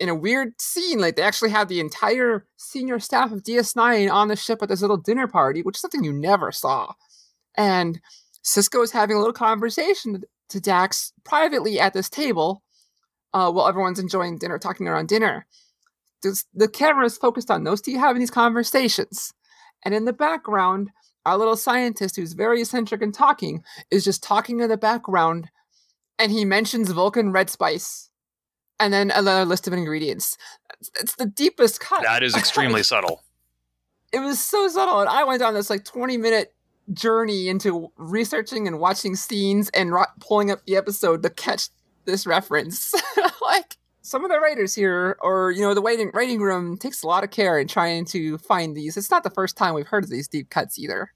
in a weird scene, like they actually have the entire senior staff of DS9 on the ship at this little dinner party, which is something you never saw. And Sisko is having a little conversation to Dax privately at this table while everyone's enjoying dinner, talking around dinner. The camera is focused on those two having these conversations. And in the background, our little scientist, who's very eccentric and talking, is just talking in the background, and he mentions Vulcan red spice, and then another list of ingredients. It's the deepest cut. That is extremely subtle. It was so subtle, and I went on this like 20-minute journey into researching and watching scenes and pulling up the episode to catch this reference. Like, some of the writers here, or, you know, the writing room takes a lot of care in trying to find these. It's not the first time we've heard of these deep cuts either.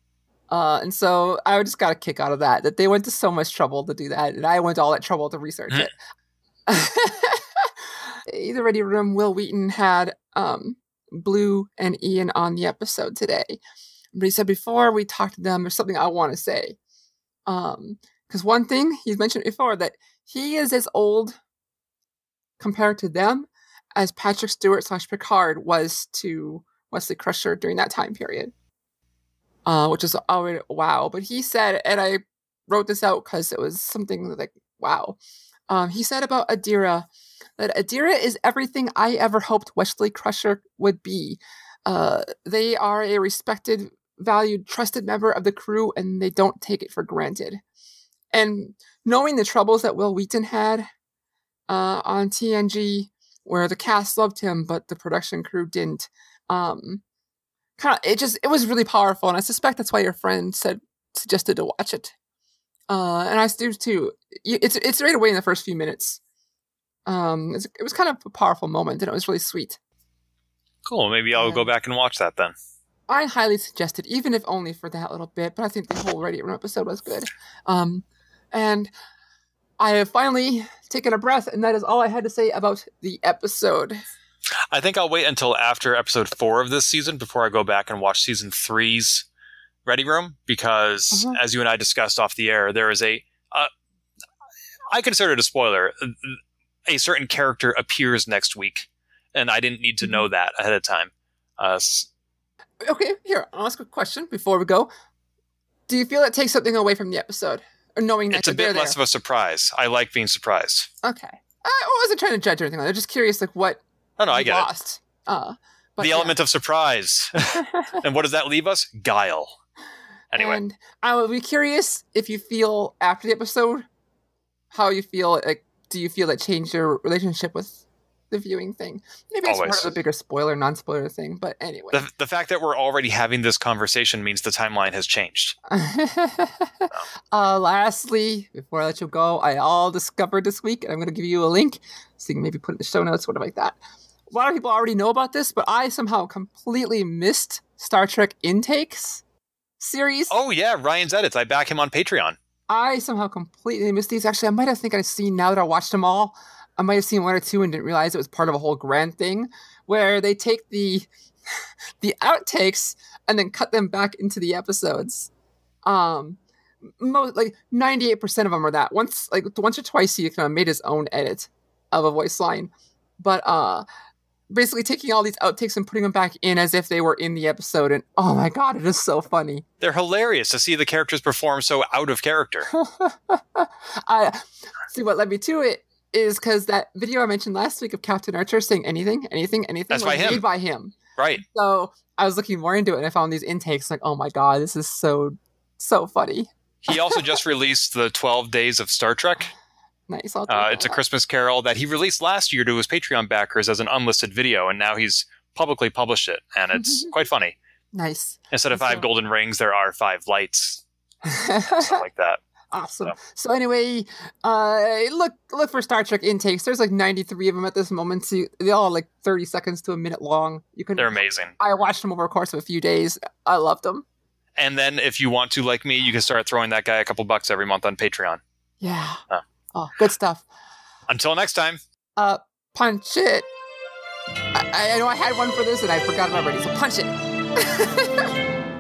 And so I just got a kick out of that they went to so much trouble to do that, and I went to all that trouble to research it. In the writing room, Will Wheaton had Blue and Ian on the episode today. But he said before we talk to them, there's something I want to say. Because one thing he's mentioned before, that he is as old compared to them as Patrick Stewart / Picard was to Wesley Crusher during that time period. Which is already wow. But he said, and I wrote this out because it was something like, wow. He said about Adira, that Adira is everything I ever hoped Wesley Crusher would be. They are a respected, valued, trusted member of the crew, and they don't take it for granted. And knowing the troubles that Will Wheaton had on TNG, where the cast loved him, but the production crew didn't, it was really powerful, and I suspect that's why your friend suggested to watch it. And I do too. It's right away in the first few minutes. It was kind of a powerful moment, and it was really sweet. Cool. Maybe I'll go back and watch that then. I highly suggest it, even if only for that little bit. But I think the whole Reddit Room episode was good. And I have finally taken a breath, and that is all I had to say about the episode. I think I'll wait until after episode 4 of this season before I go back and watch season 3's Ready Room, because as you and I discussed off the air, there is I consider it a spoiler. A certain character appears next week, and I didn't need to know that ahead of time. Okay, here, I'll ask a question before we go. Do you feel it takes something away from the episode? Or knowing that it's a bit less of a surprise. I like being surprised. Okay. I wasn't trying to judge or anything. I'm just curious, like, what I get lost. It. The element of surprise. And what does that leave us? Guile. Anyway. And I would be curious if you feel, after the episode, how you feel, like, do you feel that changed your relationship with the viewing thing? Maybe it's part of a bigger spoiler, non-spoiler thing, but anyway. The fact that we're already having this conversation means the timeline has changed. Lastly, before I let you go, I all discovered this week, and I'm going to give you a link, so you can maybe put it in the show notes, whatever like that. A lot of people already know about this, but I somehow completely missed Star Trek Intakes series. Oh yeah, Ryan's Edits. I back him on Patreon. I somehow completely missed these. Actually, I might have think I've seen, now that I watched them all, I might have seen 1 or 2 and didn't realize it was part of a whole grand thing where they take the outtakes and then cut them back into the episodes. Like 98% of them are that. Once or twice he kind of made his own edit of a voice line, but basically taking all these outtakes and putting them back in as if they were in the episode, and oh my god, it is so funny. They're hilarious to see the characters perform so out of character. See, what led me to it is because that video I mentioned last week of Captain Archer saying anything That's by him. made by him. Right. So I was looking more into it, and I found these intakes, like, oh my god, this is so funny. He also just released the 12 Days of Star Trek. Nice. It's a Christmas Carol that he released last year to his Patreon backers as an unlisted video, and now he's publicly published it, and it's quite funny. Nice. Instead of 5 golden rings, there are 5 lights. Something like that. Awesome. So anyway, look for Star Trek intakes. There's like 93 of them at this moment. So they all are like 30 seconds to a minute long. They're amazing. I watched them over a course of a few days. I loved them. And then if you want to, like me, you can start throwing that guy a couple bucks every month on Patreon. Yeah. Oh, good stuff. Until next time. Punch it. I know I had one for this and I forgot it already, so punch it.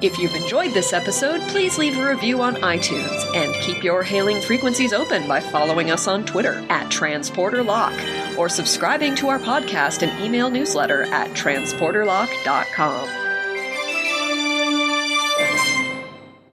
If you've enjoyed this episode, please leave a review on iTunes and keep your hailing frequencies open by following us on Twitter @TransporterLock or subscribing to our podcast and email newsletter at transporterlock.com.